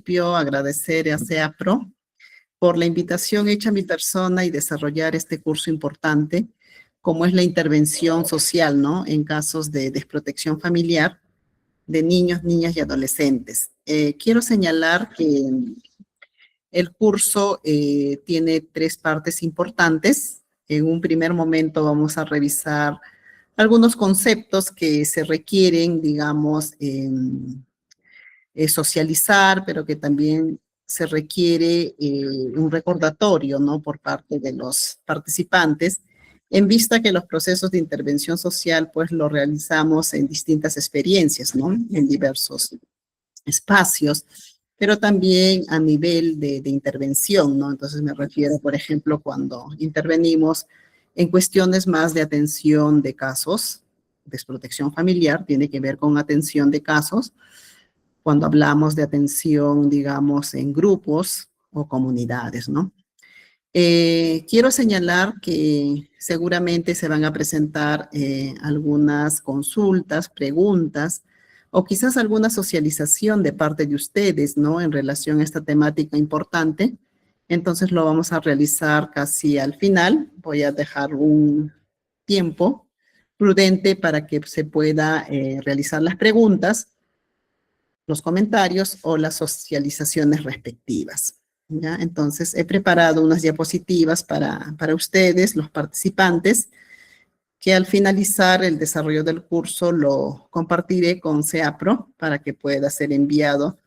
principio agradecer a CEAPRO por la invitación hecha a mi persona y desarrollar este curso importante, como es la intervención social, ¿no? En casos de desprotección familiar de niños, niñas y adolescentes. Quiero señalar que el curso tiene 3 partes importantes. En un primer momento vamos a revisar algunos conceptos que se requieren, digamos, socializar, pero que también se requiere un recordatorio, ¿no? Por parte de los participantes, en vista que los procesos de intervención social, pues, lo realizamos en distintas experiencias, ¿no? En diversos espacios, pero también a nivel de intervención, ¿no? Entonces me refiero, por ejemplo, cuando intervenimos en cuestiones más de atención de casos, desprotección familiar, tiene que ver con atención de casos, cuando hablamos de atención, digamos, en grupos o comunidades, ¿no? Quiero señalar que seguramente se van a presentar algunas consultas, preguntas, o quizás alguna socialización de parte de ustedes, ¿no? En relación a esta temática importante. Entonces lo vamos a realizar casi al final. Voy a dejar un tiempo prudente para que se pueda realizar las preguntas, los comentarios o las socializaciones respectivas. ¿Ya? Entonces, he preparado unas diapositivas para ustedes, los participantes, que al finalizar el desarrollo del curso lo compartiré con CEAPRO para que pueda ser enviado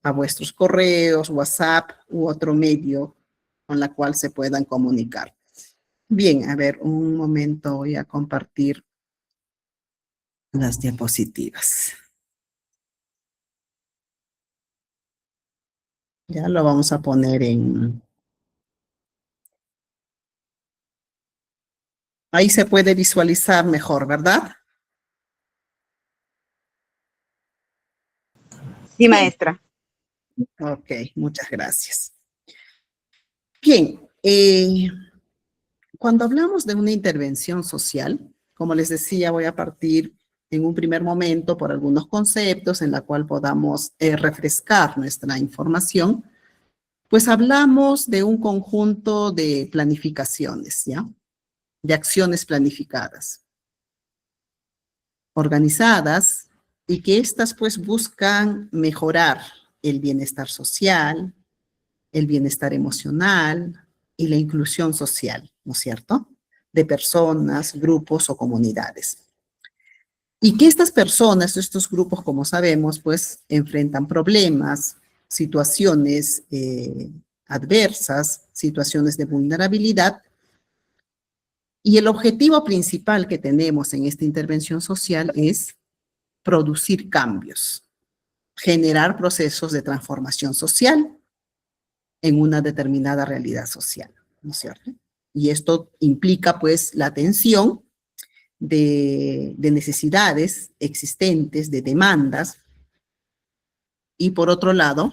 a vuestros correos, WhatsApp u otro medio con la cual se puedan comunicar. Bien, a ver, un momento voy a compartir las diapositivas. Ya lo vamos a poner en... Ahí se puede visualizar mejor, ¿verdad? Sí, maestra. Ok, muchas gracias. Bien, cuando hablamos de una intervención social, como les decía, voy a partir en un primer momento por algunos conceptos en la cual podamos refrescar nuestra información, pues hablamos de un conjunto de planificaciones, ¿ya? De acciones planificadas, organizadas, y que éstas pues buscan mejorar el bienestar social, el bienestar emocional y la inclusión social, ¿no es cierto?, de personas, grupos o comunidades. Y que estas personas, estos grupos, como sabemos, pues enfrentan problemas, situaciones adversas, situaciones de vulnerabilidad. Y el objetivo principal que tenemos en esta intervención social es producir cambios, generar procesos de transformación social en una determinada realidad social, ¿no es cierto? Y esto implica, pues, la atención de necesidades existentes, de demandas, y por otro lado,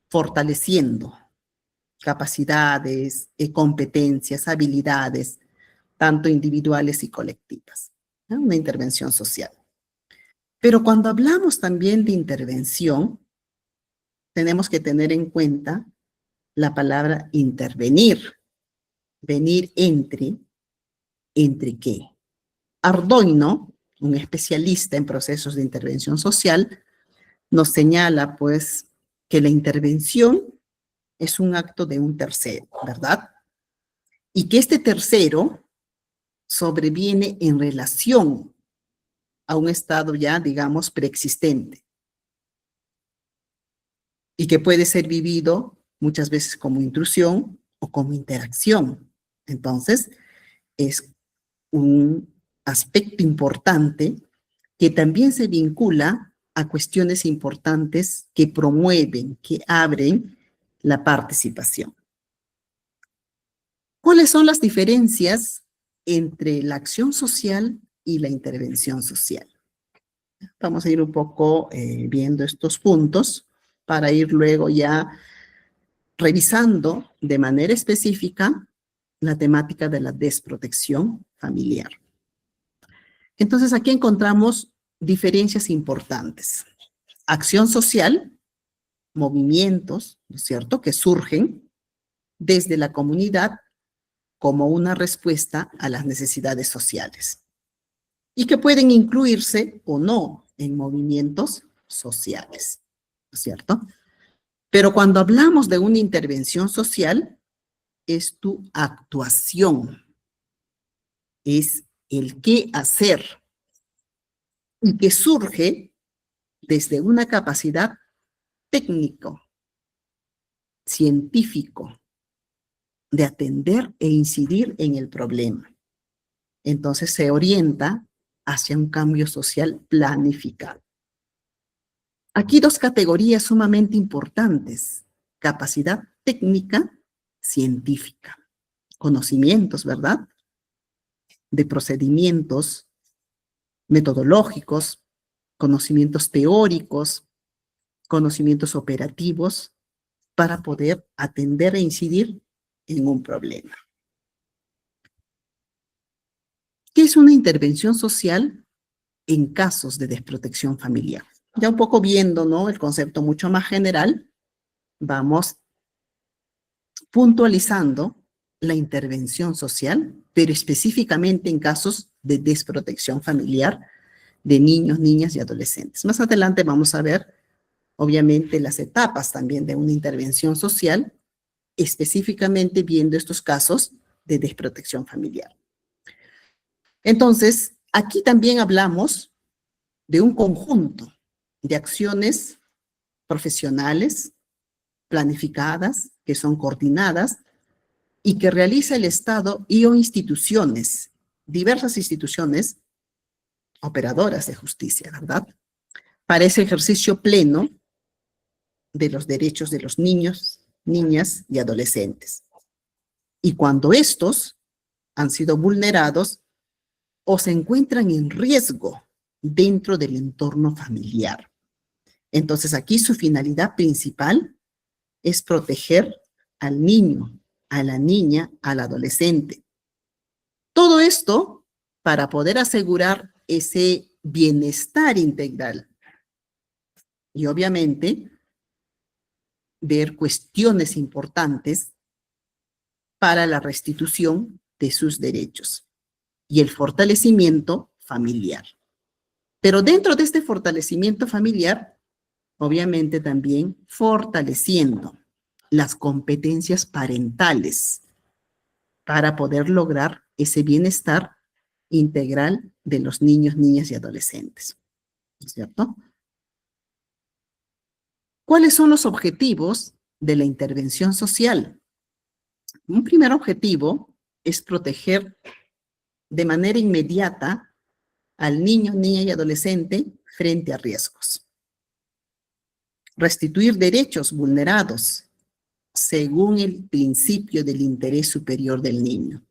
fortaleciendo capacidades, competencias, habilidades, tanto individuales y colectivas, ¿no? Una intervención social. Pero cuando hablamos también de intervención, tenemos que tener en cuenta la palabra intervenir. Venir ¿entre qué? Ardoino, un especialista en procesos de intervención social, nos señala, pues, que la intervención es un acto de un tercero, ¿verdad? Y que este tercero sobreviene en relación a un estado ya, digamos, preexistente, y que puede ser vivido muchas veces como intrusión o como interacción. Entonces, es un aspecto importante que también se vincula a cuestiones importantes que promueven, que abren la participación. ¿Cuáles son las diferencias entre la acción social y la intervención social? Vamos a ir un poco viendo estos puntos para ir luego ya revisando de manera específica la temática de la desprotección familiar. Entonces, aquí encontramos diferencias importantes. Acción social movimientos, ¿no es cierto?, que surgen desde la comunidad como una respuesta a las necesidades sociales y que pueden incluirse o no en movimientos sociales, ¿no es cierto? Pero cuando hablamos de una intervención social, es tu actuación, es el qué hacer y que surge desde una capacidad técnico, científico, de atender e incidir en el problema. Entonces se orienta hacia un cambio social planificado. Aquí dos categorías sumamente importantes: capacidad técnica, científica, conocimientos, ¿verdad?, de procedimientos metodológicos, conocimientos teóricos, conocimientos operativos para poder atender e incidir en un problema. ¿Qué es una intervención social en casos de desprotección familiar? Ya un poco viendo, ¿no?, el concepto mucho más general, vamos puntualizando la intervención social, pero específicamente en casos de desprotección familiar de niños, niñas y adolescentes. Más adelante vamos a ver, obviamente, las etapas también de una intervención social, específicamente viendo estos casos de desprotección familiar. Entonces, aquí también hablamos de un conjunto de acciones profesionales, planificadas, que son coordinadas y que realiza el Estado y o instituciones, diversas instituciones operadoras de justicia, ¿verdad?, para ese ejercicio pleno de los derechos de los niños, niñas y adolescentes. Y cuando estos han sido vulnerados o se encuentran en riesgo dentro del entorno familiar. Entonces aquí su finalidad principal es proteger al niño, a la niña, al adolescente. Todo esto para poder asegurar ese bienestar integral y obviamente ver cuestiones importantes para la restitución de sus derechos y el fortalecimiento familiar. Pero dentro de este fortalecimiento familiar, obviamente también fortaleciendo las competencias parentales para poder lograr ese bienestar integral de los niños, niñas y adolescentes, ¿no es cierto? ¿Cuáles son los objetivos de la intervención social? Un primer objetivo es proteger de manera inmediata al niño, niña y adolescente frente a riesgos. Restituir derechos vulnerados según el principio del interés superior del niño.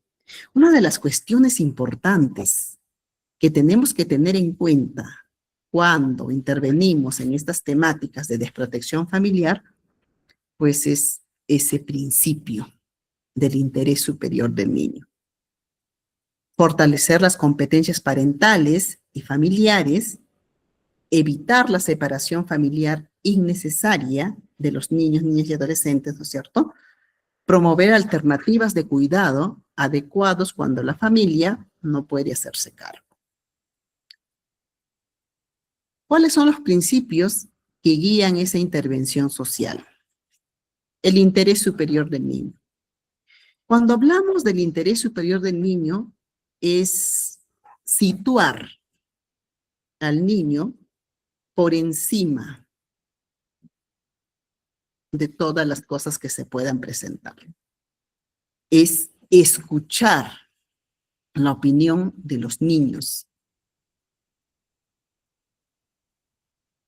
Una de las cuestiones importantes que tenemos que tener en cuenta cuando intervenimos en estas temáticas de desprotección familiar, pues es ese principio del interés superior del niño. Fortalecer las competencias parentales y familiares, evitar la separación familiar innecesaria de los niños, niñas y adolescentes, ¿no es cierto? Promover alternativas de cuidado adecuados cuando la familia no puede hacerse cargo. ¿Cuáles son los principios que guían esa intervención social? El interés superior del niño. Cuando hablamos del interés superior del niño, es situar al niño por encima de todas las cosas que se puedan presentar. Es escuchar la opinión de los niños.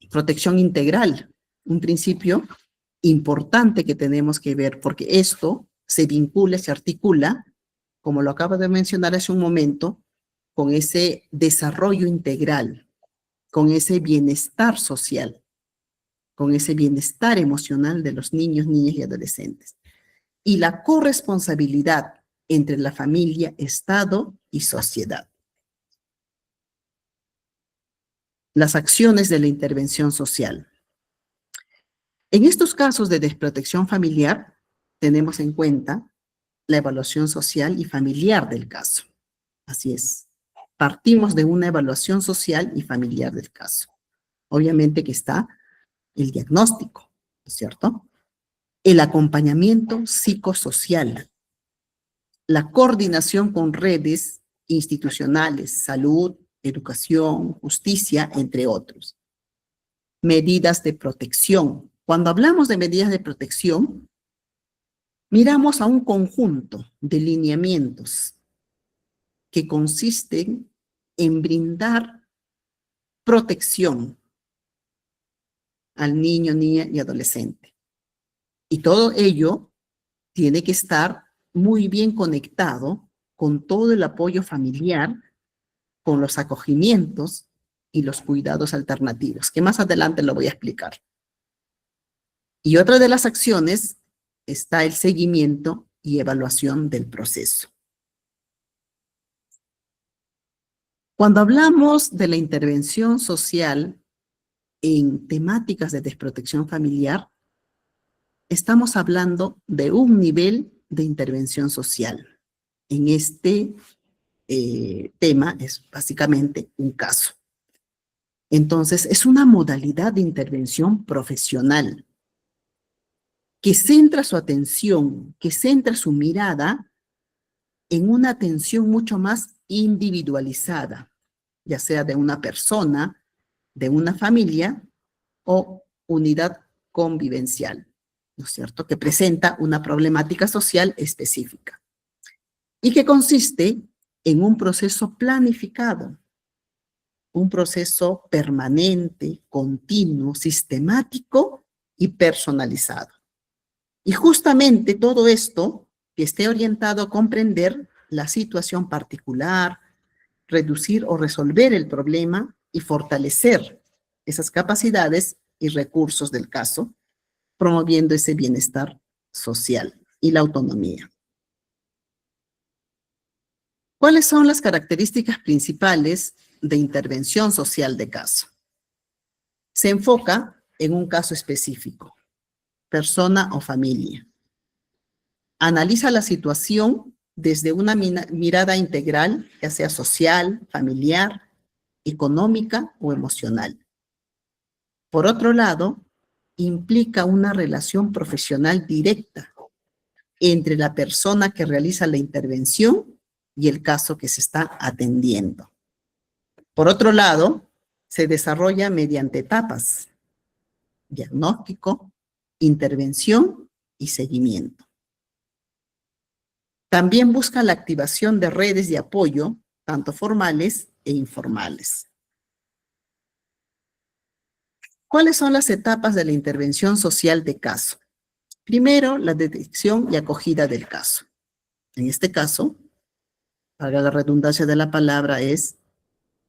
Protección integral, un principio importante que tenemos que ver, porque esto se vincula, se articula, como lo acabo de mencionar hace un momento, con ese desarrollo integral, con ese bienestar social, con ese bienestar emocional de los niños, niñas y adolescentes. Y la corresponsabilidad entre la familia, Estado y sociedad. Las acciones de la intervención social. En estos casos de desprotección familiar, tenemos en cuenta la evaluación social y familiar del caso. Así es. Partimos de una evaluación social y familiar del caso. Obviamente que está el diagnóstico, ¿no es cierto? El acompañamiento psicosocial, la coordinación con redes institucionales, salud, educación, justicia, entre otros. Medidas de protección. Cuando hablamos de medidas de protección, miramos a un conjunto de lineamientos que consisten en brindar protección al niño, niña y adolescente. Y todo ello tiene que estar muy bien conectado con todo el apoyo familiar, con los acogimientos y los cuidados alternativos, que más adelante lo voy a explicar. Y otra de las acciones está el seguimiento y evaluación del proceso. Cuando hablamos de la intervención social en temáticas de desprotección familiar, estamos hablando de un nivel de intervención social. En este tema es básicamente un caso. Entonces, es una modalidad de intervención profesional que centra su atención, que centra su mirada en una atención mucho más individualizada, ya sea de una persona, de una familia o unidad convivencial, ¿no es cierto?, que presenta una problemática social específica y que consiste en un proceso planificado, un proceso permanente, continuo, sistemático y personalizado. Y justamente todo esto que esté orientado a comprender la situación particular, reducir o resolver el problema y fortalecer esas capacidades y recursos del caso, promoviendo ese bienestar social y la autonomía. ¿Cuáles son las características principales de intervención social de caso? Se enfoca en un caso específico, persona o familia. Analiza la situación desde una mirada integral, ya sea social, familiar, económica o emocional. Por otro lado, implica una relación profesional directa entre la persona que realiza la intervención y el caso que se está atendiendo. Por otro lado, se desarrolla mediante etapas: diagnóstico, intervención y seguimiento. También busca la activación de redes de apoyo, tanto formales e informales. ¿Cuáles son las etapas de la intervención social de caso? Primero, la detección y acogida del caso. En este caso, para la redundancia de la palabra, es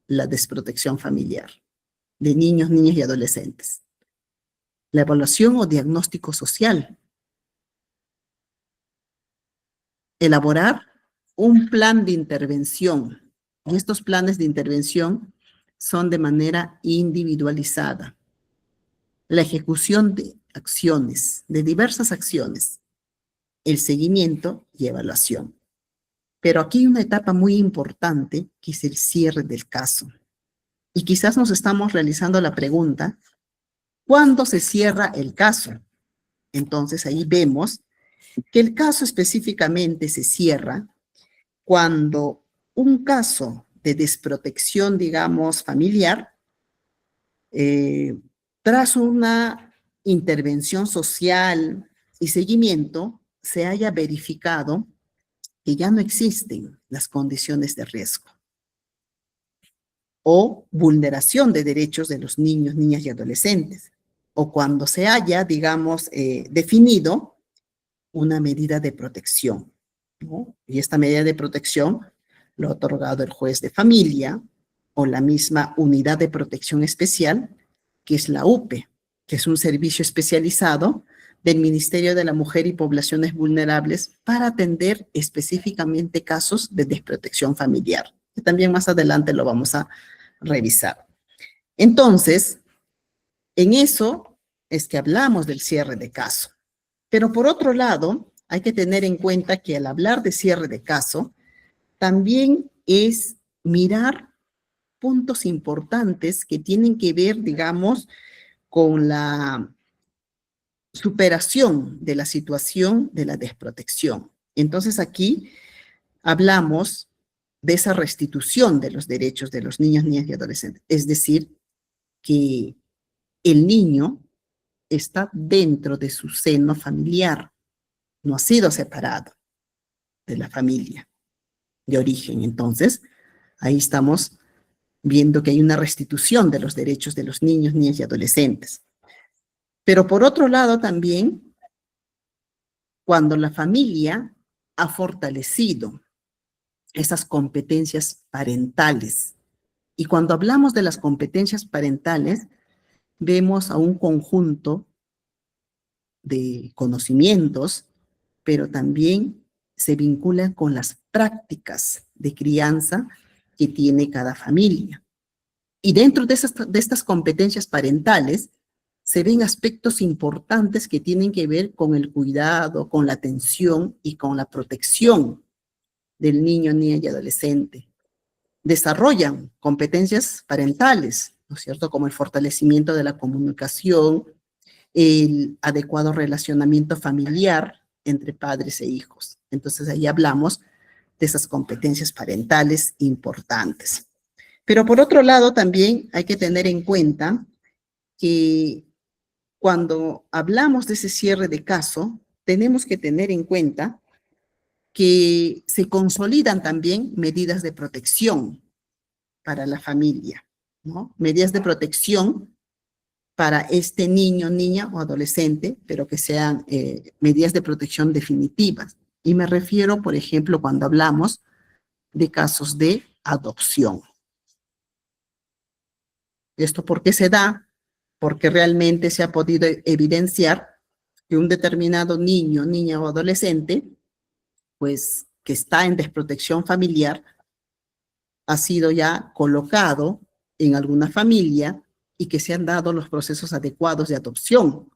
la desprotección familiar de niños, niñas y adolescentes. La evaluación o diagnóstico social. Elaborar un plan de intervención. Y estos planes de intervención son de manera individualizada. La ejecución de acciones, de diversas acciones. El seguimiento y evaluación. Pero aquí hay una etapa muy importante que es el cierre del caso. Y quizás nos estamos realizando la pregunta: ¿cuándo se cierra el caso? Entonces ahí vemos que el caso específicamente se cierra cuando un caso de desprotección, digamos, familiar, tras una intervención social y seguimiento, se haya verificado que ya no existen las condiciones de riesgo o vulneración de derechos de los niños, niñas y adolescentes, o cuando se haya, digamos, definido una medida de protección, ¿no? Y esta medida de protección lo ha otorgado el juez de familia o la misma unidad de protección especial, que es la UPE, que es un servicio especializado del Ministerio de la Mujer y Poblaciones Vulnerables para atender específicamente casos de desprotección familiar, que también más adelante lo vamos a revisar. Entonces, en eso es que hablamos del cierre de caso. Pero por otro lado, hay que tener en cuenta que al hablar de cierre de caso, también es mirar puntos importantes que tienen que ver, digamos, con la superación de la situación de la desprotección. Entonces aquí hablamos de esa restitución de los derechos de los niños, niñas y adolescentes. Es decir, que el niño está dentro de su seno familiar, no ha sido separado de la familia de origen. Entonces, ahí estamos viendo que hay una restitución de los derechos de los niños, niñas y adolescentes. Pero por otro lado también, cuando la familia ha fortalecido esas competencias parentales, y cuando hablamos de las competencias parentales, vemos a un conjunto de conocimientos, pero también se vincula con las prácticas de crianza que tiene cada familia. Y dentro de estas competencias parentales, se ven aspectos importantes que tienen que ver con el cuidado, con la atención y con la protección del niño, niña y adolescente. Desarrollan competencias parentales, ¿no es cierto? Como el fortalecimiento de la comunicación, el adecuado relacionamiento familiar entre padres e hijos. Entonces ahí hablamos de esas competencias parentales importantes. Pero por otro lado también hay que tener en cuenta que cuando hablamos de ese cierre de caso, tenemos que tener en cuenta que se consolidan también medidas de protección para la familia, ¿no? Medidas de protección para este niño, niña o adolescente, pero que sean medidas de protección definitivas. Y me refiero, por ejemplo, cuando hablamos de casos de adopción. ¿Esto por qué se da? Porque realmente se ha podido evidenciar que un determinado niño, niña o adolescente, pues que está en desprotección familiar, ha sido ya colocado en alguna familia y que se han dado los procesos adecuados de adopción.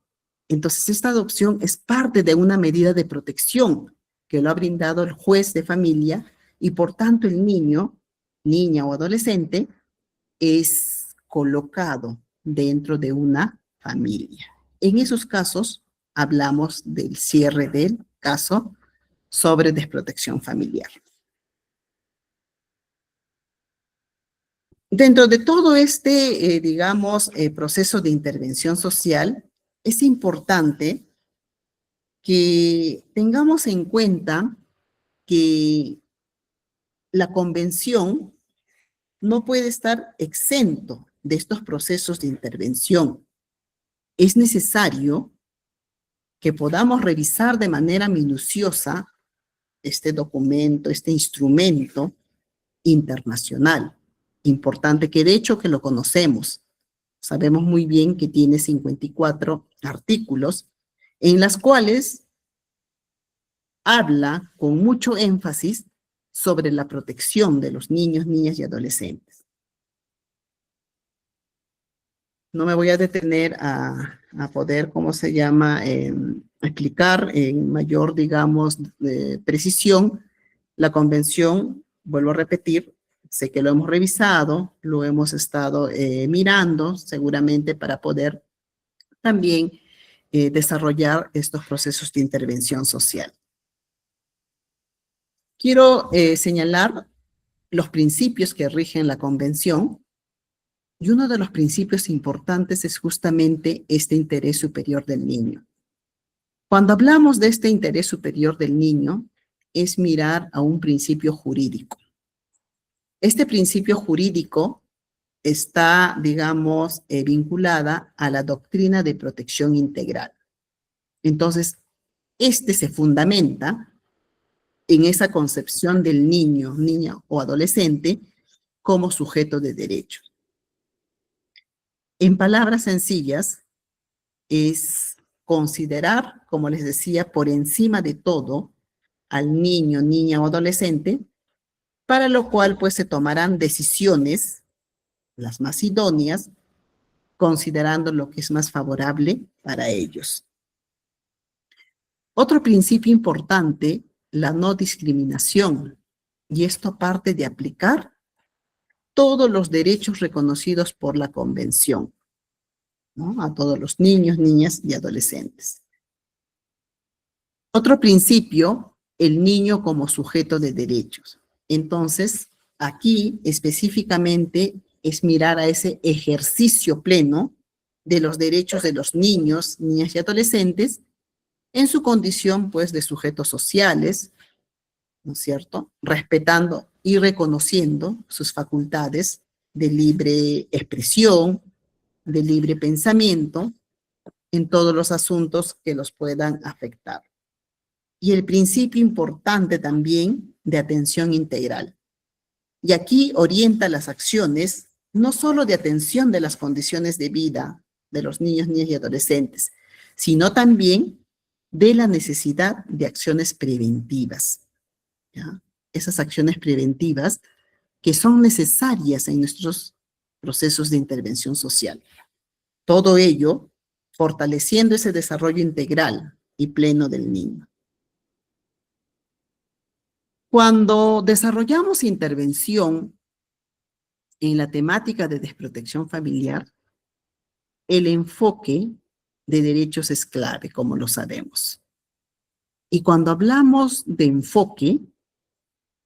Entonces, esta adopción es parte de una medida de protección que lo ha brindado el juez de familia y por tanto el niño, niña o adolescente es colocado dentro de una familia. En esos casos hablamos del cierre del caso sobre desprotección familiar. Dentro de todo este, digamos, proceso de intervención social, es importante que tengamos en cuenta que la convención no puede estar exento de estos procesos de intervención. Es necesario que podamos revisar de manera minuciosa este documento, este instrumento internacional, importante que de hecho que lo conocemos. Sabemos muy bien que tiene 54 artículos en las cuales habla con mucho énfasis sobre la protección de los niños, niñas y adolescentes. No me voy a detener a poder, ¿cómo se llama?, explicar en mayor, digamos, precisión la convención. Vuelvo a repetir, sé que lo hemos revisado, lo hemos estado mirando seguramente para poder también desarrollar estos procesos de intervención social. Quiero señalar los principios que rigen la convención, y uno de los principios importantes es justamente este interés superior del niño. Cuando hablamos de este interés superior del niño, es mirar a un principio jurídico. Este principio jurídico está, digamos, vinculada a la doctrina de protección integral. Entonces, este se fundamenta en esa concepción del niño, niña o adolescente como sujeto de derechos. En palabras sencillas, es considerar, como les decía, por encima de todo al niño, niña o adolescente, para lo cual pues se tomarán decisiones, las más idóneas, considerando lo que es más favorable para ellos. Otro principio importante, la no discriminación, y esto parte de aplicar todos los derechos reconocidos por la Convención, ¿no? A todos los niños, niñas y adolescentes. Otro principio, el niño como sujeto de derechos. Entonces, aquí específicamente es mirar a ese ejercicio pleno de los derechos de los niños, niñas y adolescentes en su condición, pues, de sujetos sociales, ¿no es cierto? Respetando y reconociendo sus facultades de libre expresión, de libre pensamiento en todos los asuntos que los puedan afectar. Y el principio importante también de atención integral. Y aquí orienta las acciones no solo de atención de las condiciones de vida de los niños, niñas y adolescentes, sino también de la necesidad de acciones preventivas, ¿ya? Esas acciones preventivas que son necesarias en nuestros procesos de intervención social. Todo ello fortaleciendo ese desarrollo integral y pleno del niño. Cuando desarrollamos intervención en la temática de desprotección familiar, el enfoque de derechos es clave, como lo sabemos. Y cuando hablamos de enfoque,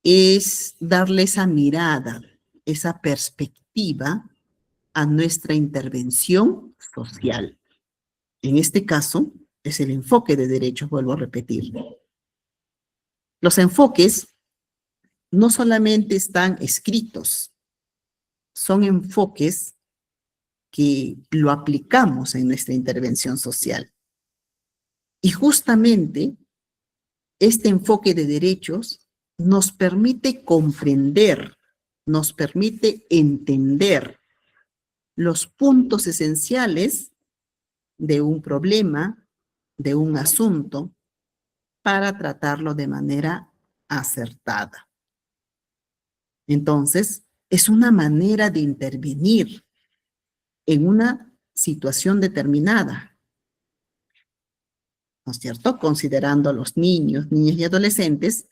es darle esa mirada, esa perspectiva a nuestra intervención social. En este caso, es el enfoque de derechos, vuelvo a repetir. Los enfoques no solamente están escritos, son enfoques que lo aplicamos en nuestra intervención social. Y justamente este enfoque de derechos nos permite comprender, nos permite entender los puntos esenciales de un problema, de un asunto, para tratarlo de manera acertada. Entonces, es una manera de intervenir en una situación determinada, ¿no es cierto? Considerando a los niños, niñas y adolescentes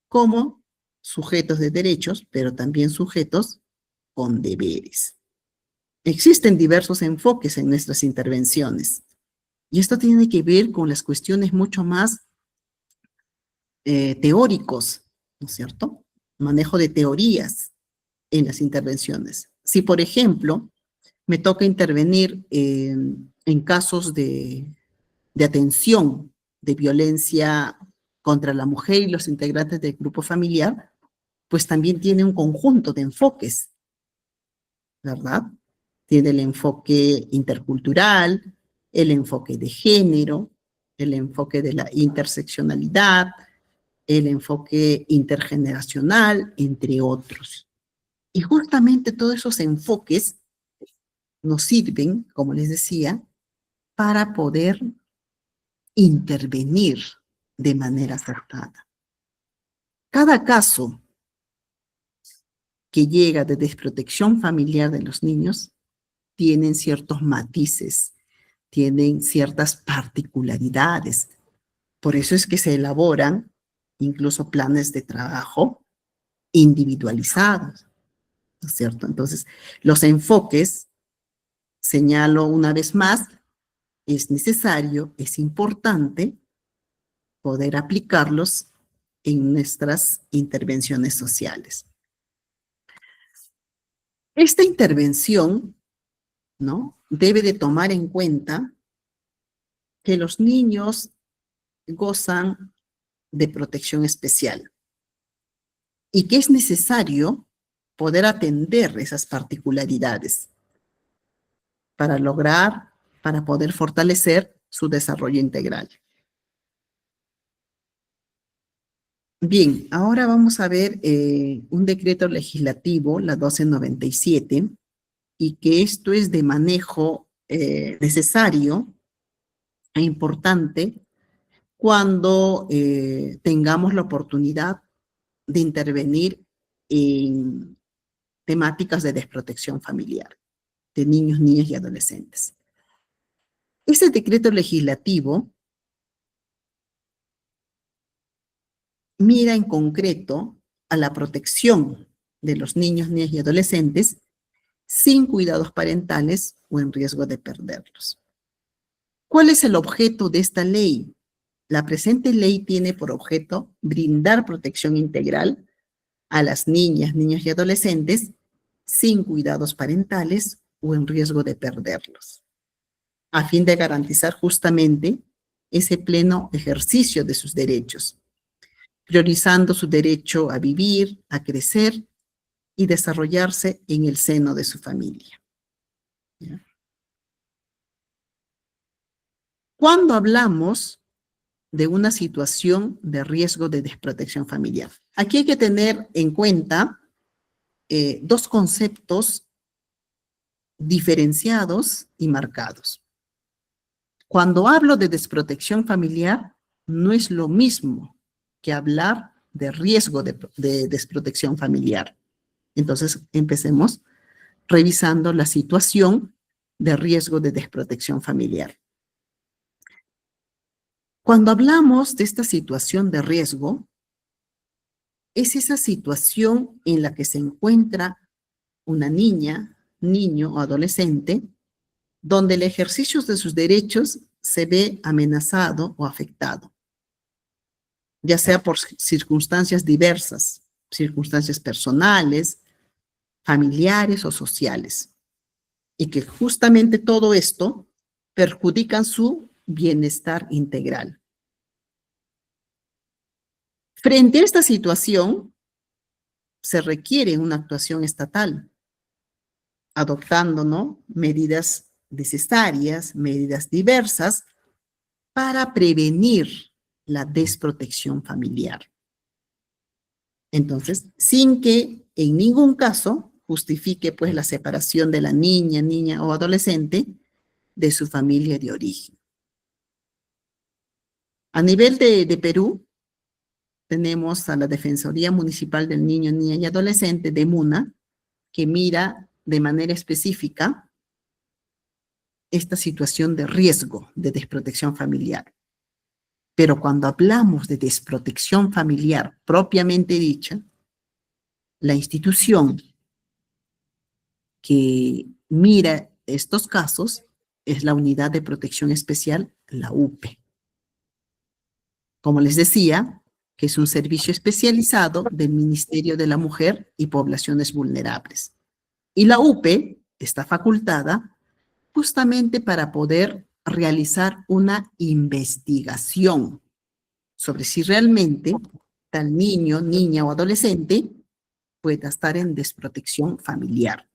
como sujetos de derechos, pero también sujetos con deberes. Existen diversos enfoques en nuestras intervenciones y esto tiene que ver con las cuestiones mucho más teóricos, ¿no es cierto? Manejo de teorías en las intervenciones. Si, por ejemplo, me toca intervenir en casos de atención de violencia contra la mujer y los integrantes del grupo familiar, pues también tiene un conjunto de enfoques, ¿verdad? Tiene el enfoque intercultural, el enfoque de género, el enfoque de la interseccionalidad, el enfoque intergeneracional, entre otros. Y justamente todos esos enfoques nos sirven, como les decía, para poder intervenir de manera acertada. Cada caso que llega de desprotección familiar de los niños tienen ciertos matices, tienen ciertas particularidades. Por eso es que se elaboran incluso planes de trabajo individualizados, ¿no es cierto? Entonces, los enfoques, señalo una vez más, es necesario, es importante poder aplicarlos en nuestras intervenciones sociales. Esta intervención, ¿no?, debe de tomar en cuenta que los niños gozan de protección especial y que es necesario poder atender esas particularidades para poder fortalecer su desarrollo integral. Bien, ahora vamos a ver un decreto legislativo, la 1297, y que esto es de manejo necesario e importante cuando tengamos la oportunidad de intervenir en temáticas de desprotección familiar. de niños, niñas y adolescentes. Este decreto legislativo mira en concreto a la protección de los niños, niñas y adolescentes sin cuidados parentales o en riesgo de perderlos. ¿Cuál es el objeto de esta ley? La presente ley tiene por objeto brindar protección integral a las niñas, niños y adolescentes sin cuidados parentales o en riesgo de perderlos, a fin de garantizar justamente ese pleno ejercicio de sus derechos, priorizando su derecho a vivir, a crecer y desarrollarse en el seno de su familia. ¿Ya? Cuando hablamos de una situación de riesgo de desprotección familiar, aquí hay que tener en cuenta dos conceptos diferenciados y marcados. Cuando hablo de desprotección familiar, no es lo mismo que hablar de riesgo de desprotección familiar. Entonces, empecemos revisando la situación de riesgo de desprotección familiar. Cuando hablamos de esta situación de riesgo, es esa situación en la que se encuentra una niña, niño o adolescente, donde el ejercicio de sus derechos se ve amenazado o afectado, ya sea por circunstancias diversas, circunstancias personales, familiares o sociales, y que justamente todo esto perjudican su bienestar integral. Frente a esta situación, se requiere una actuación estatal, adoptando, ¿no?, medidas necesarias, medidas diversas, para prevenir la desprotección familiar. Entonces, sin que en ningún caso justifique pues la separación de la niña o adolescente de su familia de origen. A nivel de Perú, tenemos a la Defensoría Municipal del Niño, Niña y Adolescente, de MUNA, que mira de manera específica esta situación de riesgo de desprotección familiar. Pero cuando hablamos de desprotección familiar propiamente dicha, la institución que mira estos casos es la Unidad de Protección Especial, la UPE. Como les decía, que es un servicio especializado del Ministerio de la Mujer y Poblaciones Vulnerables. Y la UPE está facultada justamente para poder realizar una investigación sobre si realmente tal niño, niña o adolescente pueda estar en desprotección familiar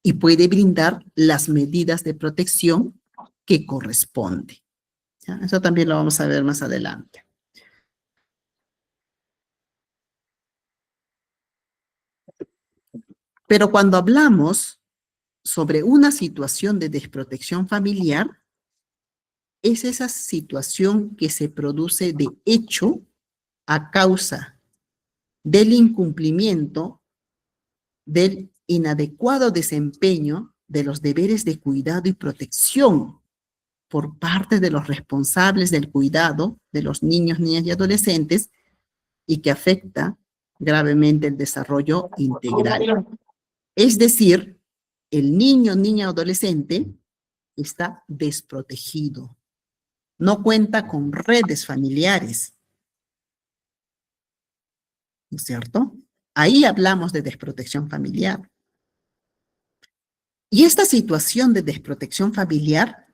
y puede brindar las medidas de protección que corresponde. ¿Ya? Eso también lo vamos a ver más adelante. Pero cuando hablamos sobre una situación de desprotección familiar, es esa situación que se produce de hecho a causa del incumplimiento del inadecuado desempeño de los deberes de cuidado y protección por parte de los responsables del cuidado de los niños, niñas y adolescentes y que afecta gravemente el desarrollo integral. Es decir, el niño, niña o adolescente está desprotegido, no cuenta con redes familiares, ¿no es cierto? Ahí hablamos de desprotección familiar. Y esta situación de desprotección familiar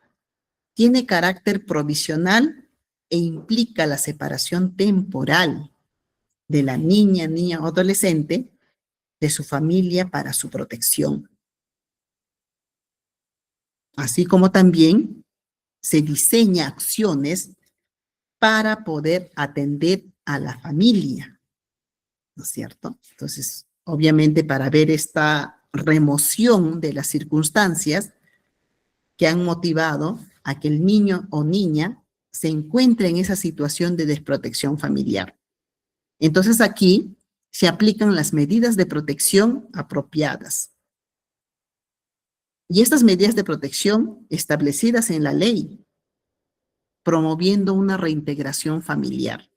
tiene carácter provisional e implica la separación temporal de la niña, niña o adolescente de su familia para su protección. Así como también se diseña acciones para poder atender a la familia, ¿no es cierto? Entonces, obviamente para ver esta remoción de las circunstancias que han motivado a que el niño o niña se encuentre en esa situación de desprotección familiar. Entonces aquí se aplican las medidas de protección apropiadas. Y estas medidas de protección establecidas en la ley, promoviendo una reintegración familiar.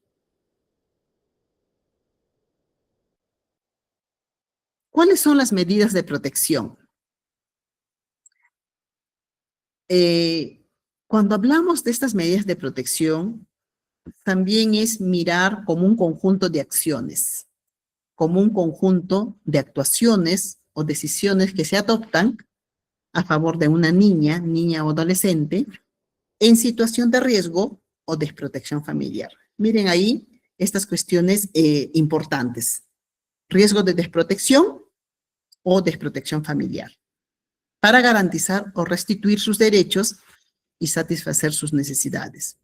¿Cuáles son las medidas de protección? Cuando hablamos de estas medidas de protección, también es mirar como un conjunto de acciones, como un conjunto de actuaciones o decisiones que se adoptan a favor de una niña o adolescente en situación de riesgo o desprotección familiar. Miren ahí estas cuestiones importantes. Riesgo de desprotección o desprotección familiar, para garantizar o restituir sus derechos y satisfacer sus necesidades.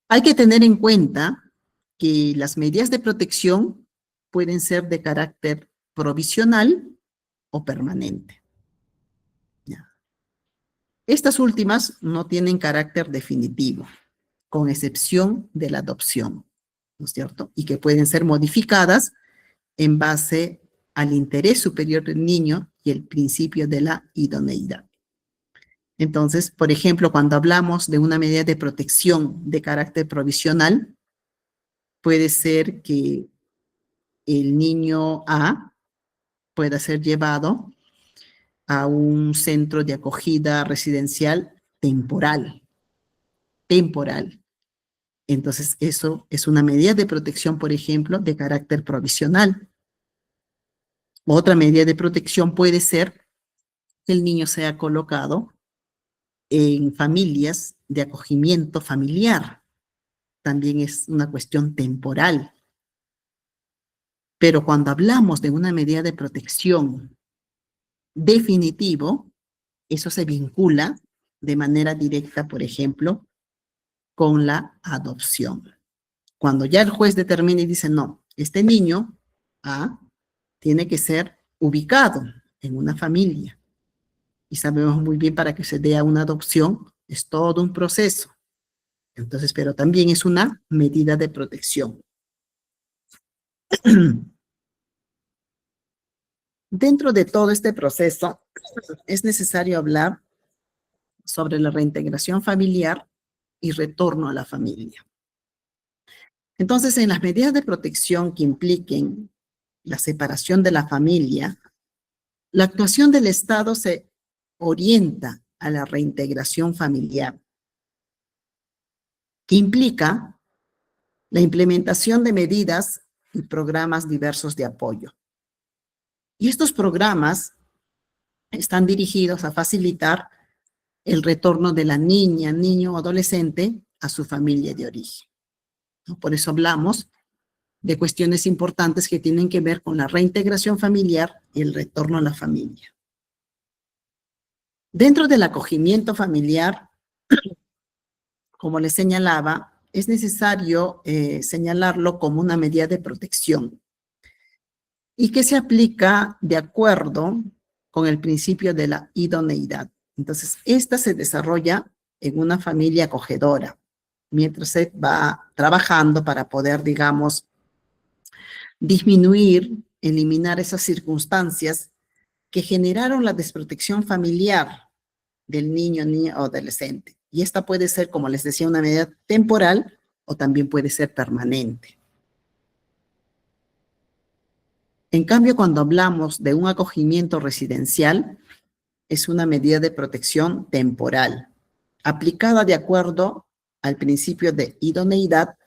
Hay que tener en cuenta que las medidas de protección pueden ser de carácter provisional o permanente. ¿Ya? Estas últimas no tienen carácter definitivo, con excepción de la adopción, ¿no es cierto? Y que pueden ser modificadas en base al interés superior del niño y el principio de la idoneidad. Entonces, por ejemplo, cuando hablamos de una medida de protección de carácter provisional, puede ser que el niño A pueda ser llevado a un centro de acogida residencial temporal. Entonces, eso es una medida de protección, por ejemplo, de carácter provisional. Otra medida de protección puede ser que el niño sea colocado en familias de acogimiento familiar. También es una cuestión temporal. Pero cuando hablamos de una medida de protección definitivo, eso se vincula de manera directa, por ejemplo, con la adopción. Cuando ya el juez determina y dice, no, este niño tiene que ser ubicado en una familia. Y sabemos muy bien, para que se dé una adopción es todo un proceso. Entonces, pero también es una medida de protección. Dentro de todo este proceso, es necesario hablar sobre la reintegración familiar y retorno a la familia. Entonces, en las medidas de protección que impliquen la separación de la familia, la actuación del Estado se orienta a la reintegración familiar, que implica la implementación de medidas y programas diversos de apoyo. Y estos programas están dirigidos a facilitar el retorno de la niña, niño o adolescente a su familia de origen. Por eso hablamos de cuestiones importantes que tienen que ver con la reintegración familiar y el retorno a la familia. Dentro del acogimiento familiar, como les señalaba, es necesario señalarlo como una medida de protección y que se aplica de acuerdo con el principio de la idoneidad. Entonces, esta se desarrolla en una familia acogedora, mientras se va trabajando para poder, digamos, disminuir, eliminar esas circunstancias que generaron la desprotección familiar del niño o adolescente. Y esta puede ser, como les decía, una medida temporal o también puede ser permanente. En cambio, cuando hablamos de un acogimiento residencial, es una medida de protección temporal, aplicada de acuerdo al principio de idoneidad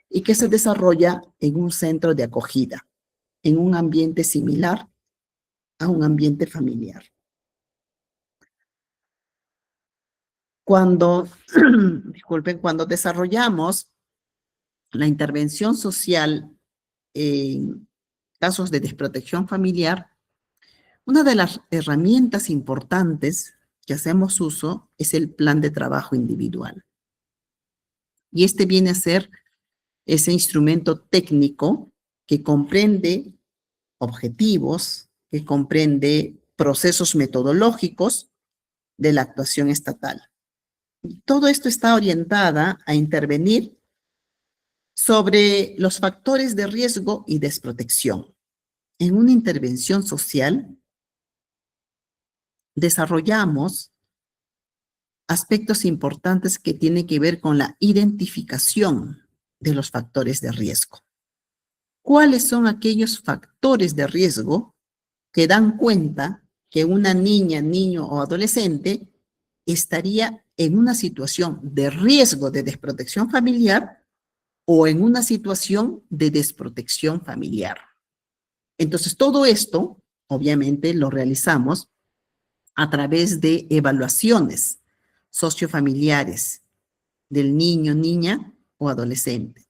y que se desarrolla en un centro de acogida, en un ambiente similar a un ambiente familiar. Cuando, disculpen, cuando desarrollamos la intervención social en casos de desprotección familiar, una de las herramientas importantes que hacemos uso es el plan de trabajo individual. Y este viene a ser ese instrumento técnico que comprende objetivos, que comprende procesos metodológicos de la actuación estatal. Todo esto está orientada a intervenir sobre los factores de riesgo y desprotección. En una intervención social, desarrollamos aspectos importantes que tienen que ver con la identificación de los factores de riesgo. ¿Cuáles son aquellos factores de riesgo que dan cuenta que una niña, niño o adolescente estaría en una situación de riesgo de desprotección familiar o en una situación de desprotección familiar? Entonces, todo esto, obviamente, lo realizamos a través de evaluaciones sociofamiliares del niño, niña o adolescente.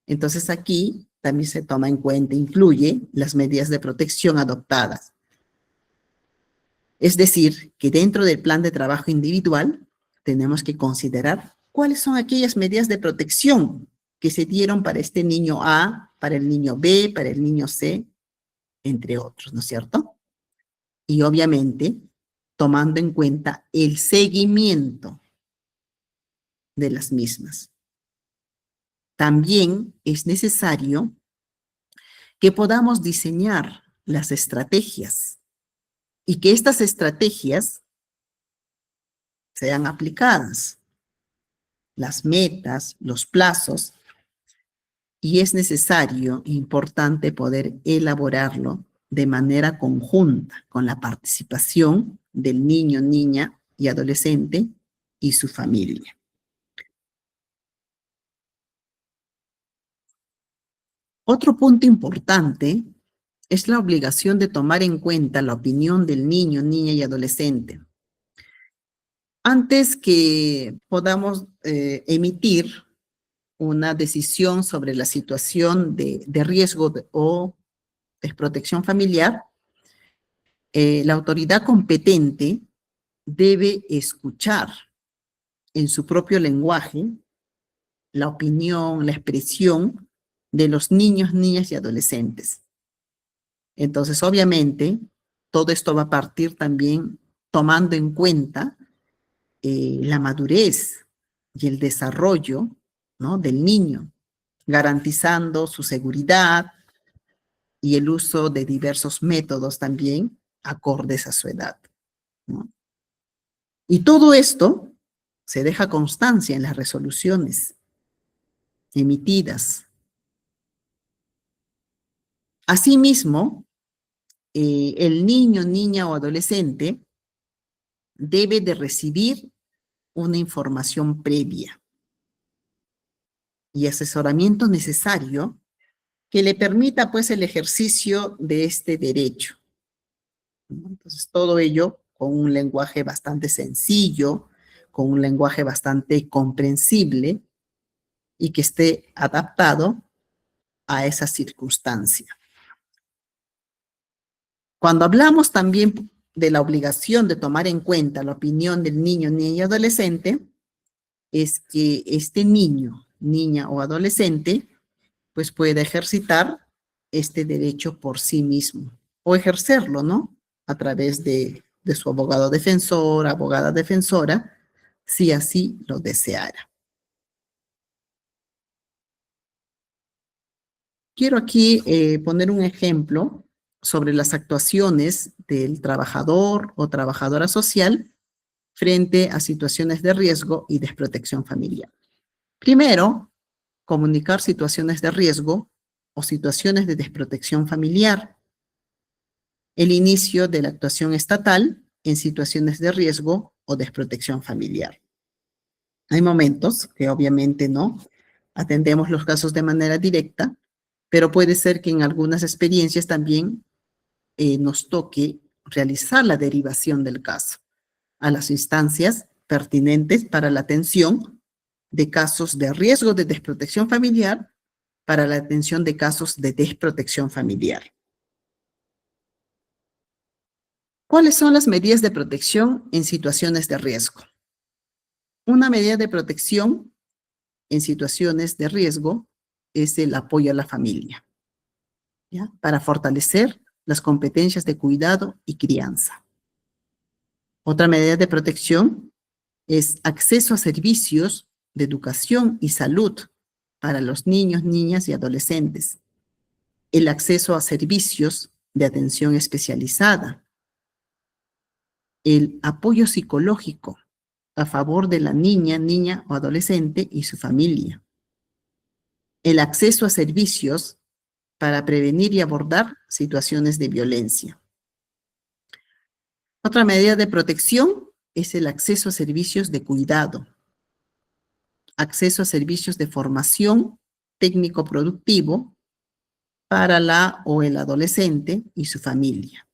Entonces, aquí también se toma en cuenta, incluye las medidas de protección adoptadas. Es decir, que dentro del plan de trabajo individual tenemos que considerar cuáles son aquellas medidas de protección que se dieron para este niño A, para el niño B, para el niño C, entre otros, ¿no es cierto? Y obviamente tomando en cuenta el seguimiento de las mismas. También es necesario que podamos diseñar las estrategias y que estas estrategias sean aplicadas, las metas, los plazos, y es necesario, importante poder elaborarlo de manera conjunta con la participación del niño, niña y adolescente y su familia. Otro punto importante es la obligación de tomar en cuenta la opinión del niño, niña y adolescente. Antes que podamos emitir una decisión sobre la situación de riesgo o desprotección familiar, la autoridad competente debe escuchar en su propio lenguaje la opinión, la expresión de los niños, niñas y adolescentes. Entonces, obviamente, todo esto va a partir también tomando en cuenta la madurez y el desarrollo, ¿no?, del niño, garantizando su seguridad y el uso de diversos métodos también acordes a su edad, ¿no? Y todo esto se deja constancia en las resoluciones emitidas. Asimismo, el niño, niña o adolescente debe de recibir una información previa y asesoramiento necesario que le permita pues el ejercicio de este derecho, ¿no? Entonces, todo ello con un lenguaje bastante sencillo, con un lenguaje bastante comprensible y que esté adaptado a esa circunstancia. Cuando hablamos también de la obligación de tomar en cuenta la opinión del niño, niña y adolescente, es que este niño, niña o adolescente, pues puede ejercitar este derecho por sí mismo o ejercerlo, ¿no?, a través de su abogado defensor, abogada defensora, si así lo deseara. Quiero aquí poner un ejemplo sobre las actuaciones del trabajador o trabajadora social frente a situaciones de riesgo y desprotección familiar. Primero, comunicar situaciones de riesgo o situaciones de desprotección familiar. El inicio de la actuación estatal en situaciones de riesgo o desprotección familiar. Hay momentos que obviamente no atendemos los casos de manera directa, pero puede ser que en algunas experiencias también nos toque realizar la derivación del caso a las instancias pertinentes para la atención de casos de riesgo de desprotección familiar, para la atención de casos de desprotección familiar. ¿Cuáles son las medidas de protección en situaciones de riesgo? Una medida de protección en situaciones de riesgo es el apoyo a la familia, ¿ya?, para fortalecer las competencias de cuidado y crianza. Otra medida de protección es acceso a servicios de educación y salud para los niños, niñas y adolescentes. El acceso a servicios de atención especializada. el apoyo psicológico a favor de la niña o adolescente y su familia, el acceso a servicios para prevenir y abordar situaciones de violencia. Otra medida de protección es el acceso a servicios de cuidado, acceso a servicios de formación técnico-productivo para la o el adolescente y su familia,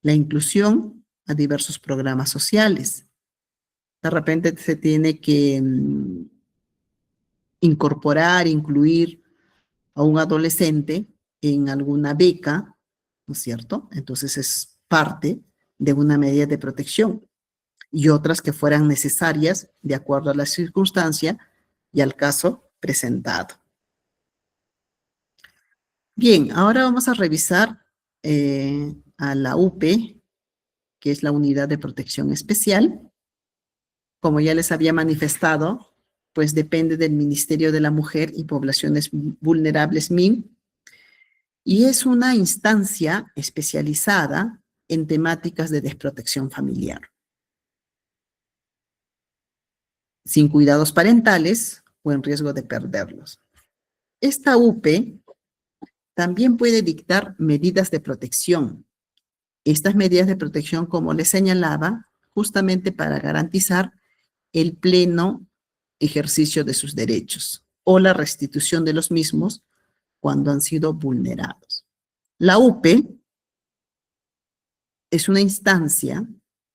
la inclusión a diversos programas sociales. De repente se tiene que incorporar, incluir a un adolescente en alguna beca, ¿no es cierto? Entonces es parte de una medida de protección y otras que fueran necesarias de acuerdo a la circunstancia y al caso presentado. Bien, ahora vamos a revisar a la UP, que es la Unidad de Protección Especial. Como ya les había manifestado, pues depende del Ministerio de la Mujer y Poblaciones Vulnerables, MIM, y es una instancia especializada en temáticas de desprotección familiar. Sin cuidados parentales o en riesgo de perderlos. Esta UP también puede dictar medidas de protección. Estas medidas de protección, como les señalaba, justamente para garantizar el pleno ejercicio de sus derechos o la restitución de los mismos cuando han sido vulnerados. La UP es una instancia,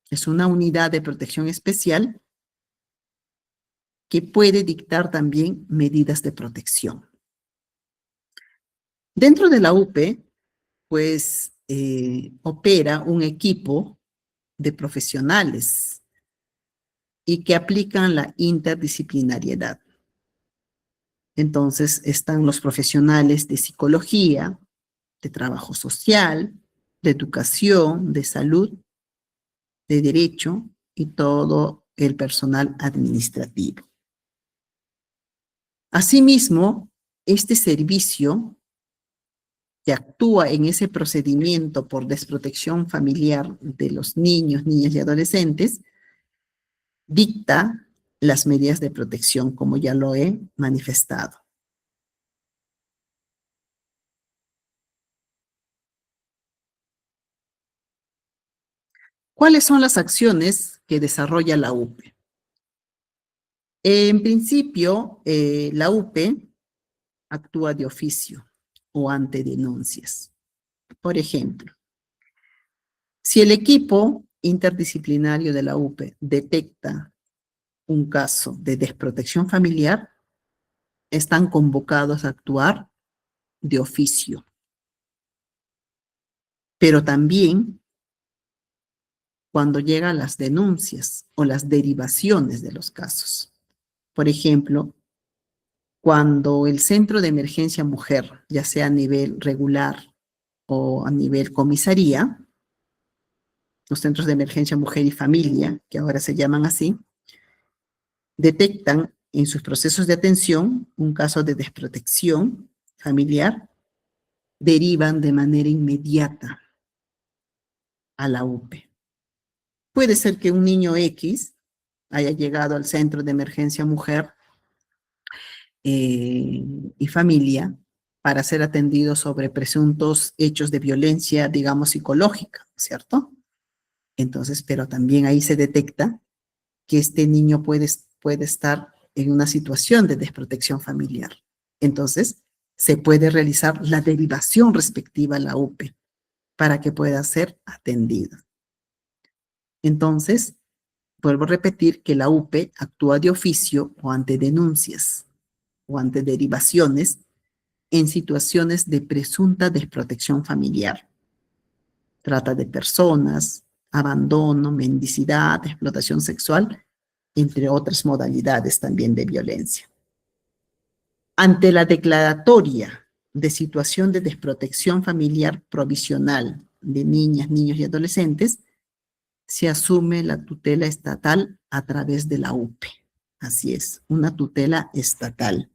es una unidad de protección especial que puede dictar también medidas de protección. Dentro de la UP, pues opera un equipo de profesionales y que aplican la interdisciplinariedad. Entonces están los profesionales de psicología, de trabajo social, de educación, de salud, de derecho y todo el personal administrativo. Asimismo, este servicio que actúa en ese procedimiento por desprotección familiar de los niños, niñas y adolescentes, dicta las medidas de protección, como ya lo he manifestado. ¿Cuáles son las acciones que desarrolla la UP? En principio, la UP actúa de oficio o ante denuncias. Por ejemplo, si el equipo interdisciplinario de la UP detecta un caso de desprotección familiar, están convocados a actuar de oficio. Pero también cuando llegan las denuncias o las derivaciones de los casos. Por ejemplo, cuando el centro de emergencia mujer, ya sea a nivel regular o a nivel comisaría, los centros de emergencia mujer y familia, que ahora se llaman así, detectan en sus procesos de atención un caso de desprotección familiar, derivan de manera inmediata a la UP. Puede ser que un niño X haya llegado al centro de emergencia mujer y familia para ser atendido sobre presuntos hechos de violencia, digamos, psicológica, ¿cierto? Entonces, pero también ahí se detecta que este niño puede estar en una situación de desprotección familiar. Entonces, se puede realizar la derivación respectiva a la UP para que pueda ser atendido. Entonces, vuelvo a repetir que la UP actúa de oficio o ante denuncias o ante derivaciones en situaciones de presunta desprotección familiar. Trata de personas, abandono, mendicidad, explotación sexual, entre otras modalidades también de violencia. Ante la declaratoria de situación de desprotección familiar provisional de niñas, niños y adolescentes, se asume la tutela estatal a través de la UP. Así es, una tutela estatal.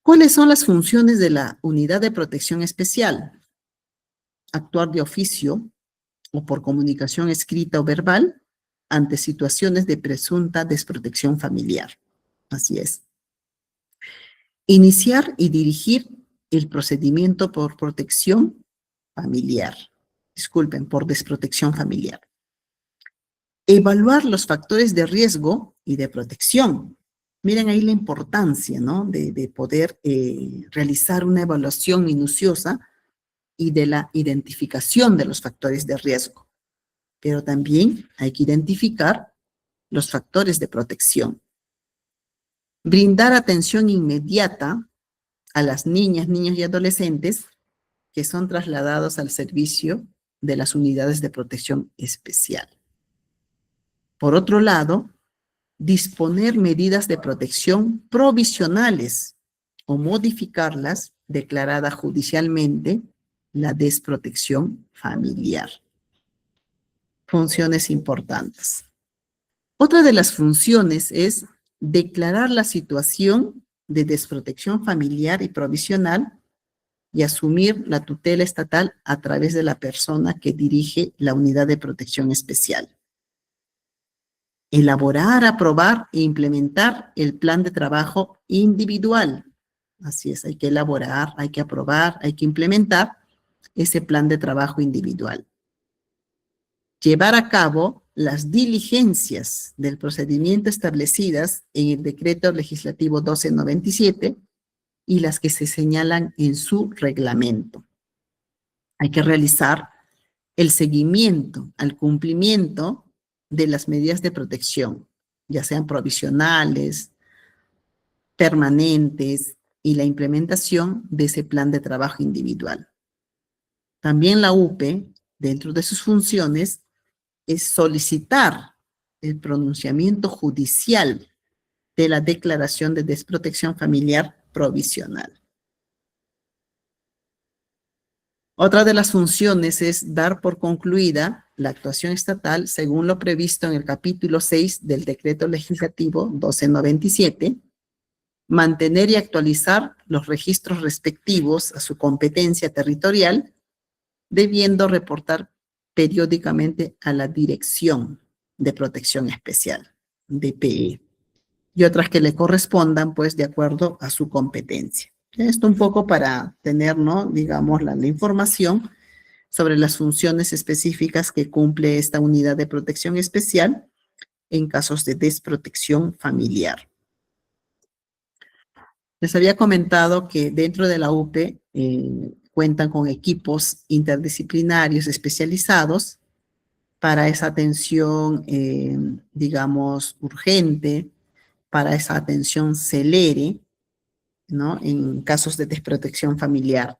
¿Cuáles son las funciones de la Unidad de Protección Especial? Actuar de oficio o por comunicación escrita o verbal ante situaciones de presunta desprotección familiar. Así es. Iniciar y dirigir el procedimiento por protección familiar. Disculpen, por desprotección familiar. Evaluar los factores de riesgo y de protección. Miren ahí la importancia, ¿no? De poder realizar una evaluación minuciosa y de la identificación de los factores de riesgo. Pero también hay que identificar los factores de protección. Brindar atención inmediata a las niñas, niños y adolescentes que son trasladados al servicio de las unidades de protección especial. Por otro lado, disponer medidas de protección provisionales o modificarlas declarada judicialmente la desprotección familiar. Funciones importantes. Otra de las funciones es declarar la situación de desprotección familiar y provisional y asumir la tutela estatal a través de la persona que dirige la unidad de protección especial. Elaborar, aprobar e implementar el plan de trabajo individual. Así es, hay que elaborar, hay que aprobar, hay que implementar ese plan de trabajo individual. Llevar a cabo las diligencias del procedimiento establecidas en el Decreto Legislativo 1297 y las que se señalan en su reglamento. Hay que realizar el seguimiento al cumplimiento de las medidas de protección, ya sean provisionales, permanentes, y la implementación de ese plan de trabajo individual. También la UPE, dentro de sus funciones, es solicitar el pronunciamiento judicial de la declaración de desprotección familiar provisional. Otra de las funciones es dar por concluida la actuación estatal según lo previsto en el capítulo 6 del Decreto Legislativo 1297, mantener y actualizar los registros respectivos a su competencia territorial, debiendo reportar periódicamente a la Dirección de Protección Especial, DPE, y otras que le correspondan, pues, de acuerdo a su competencia. Esto un poco para tener, ¿no?, digamos, la información sobre las funciones específicas que cumple esta unidad de protección especial en casos de desprotección familiar. Les había comentado que dentro de la UPE cuentan con equipos interdisciplinarios especializados para esa atención, digamos, urgente, para esa atención celere, ¿no?, en casos de desprotección familiar.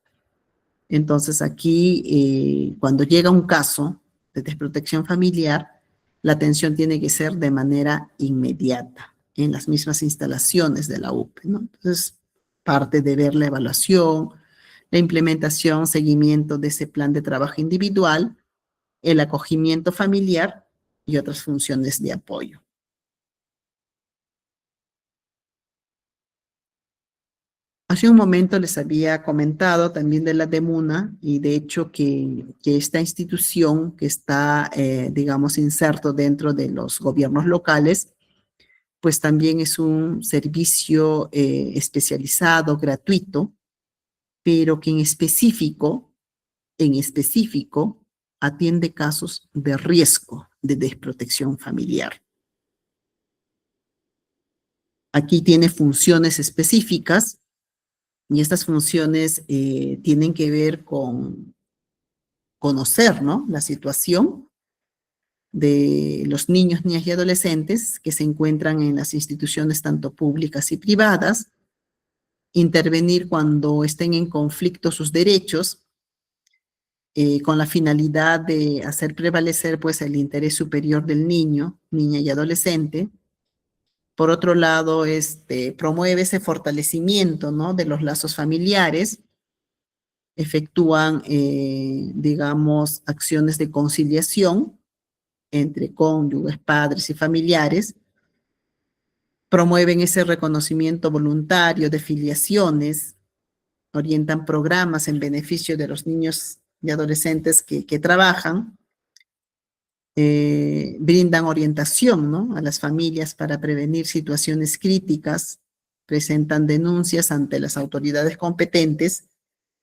Entonces aquí, cuando llega un caso de desprotección familiar, la atención tiene que ser de manera inmediata, en las mismas instalaciones de la UPE, ¿no? Entonces, parte de ver la evaluación, la implementación, seguimiento de ese plan de trabajo individual, el acogimiento familiar y otras funciones de apoyo. Hace un momento les había comentado también de la DEMUNA y de hecho que esta institución que está, digamos, inserto dentro de los gobiernos locales, pues también es un servicio especializado, gratuito, pero que en específico, atiende casos de riesgo de desprotección familiar. Aquí tiene funciones específicas y estas funciones tienen que ver con conocer, ¿no?, la situación de los niños, niñas y adolescentes que se encuentran en las instituciones tanto públicas y privadas, intervenir cuando estén en conflicto sus derechos, con la finalidad de hacer prevalecer, pues, el interés superior del niño, niña y adolescente. Por otro lado, promueve ese fortalecimiento, ¿no?, de los lazos familiares, efectúan, digamos, acciones de conciliación entre cónyuges, padres y familiares, promueven ese reconocimiento voluntario de filiaciones, orientan programas en beneficio de los niños y adolescentes que trabajan, brindan orientación, ¿no?, a las familias para prevenir situaciones críticas, presentan denuncias ante las autoridades competentes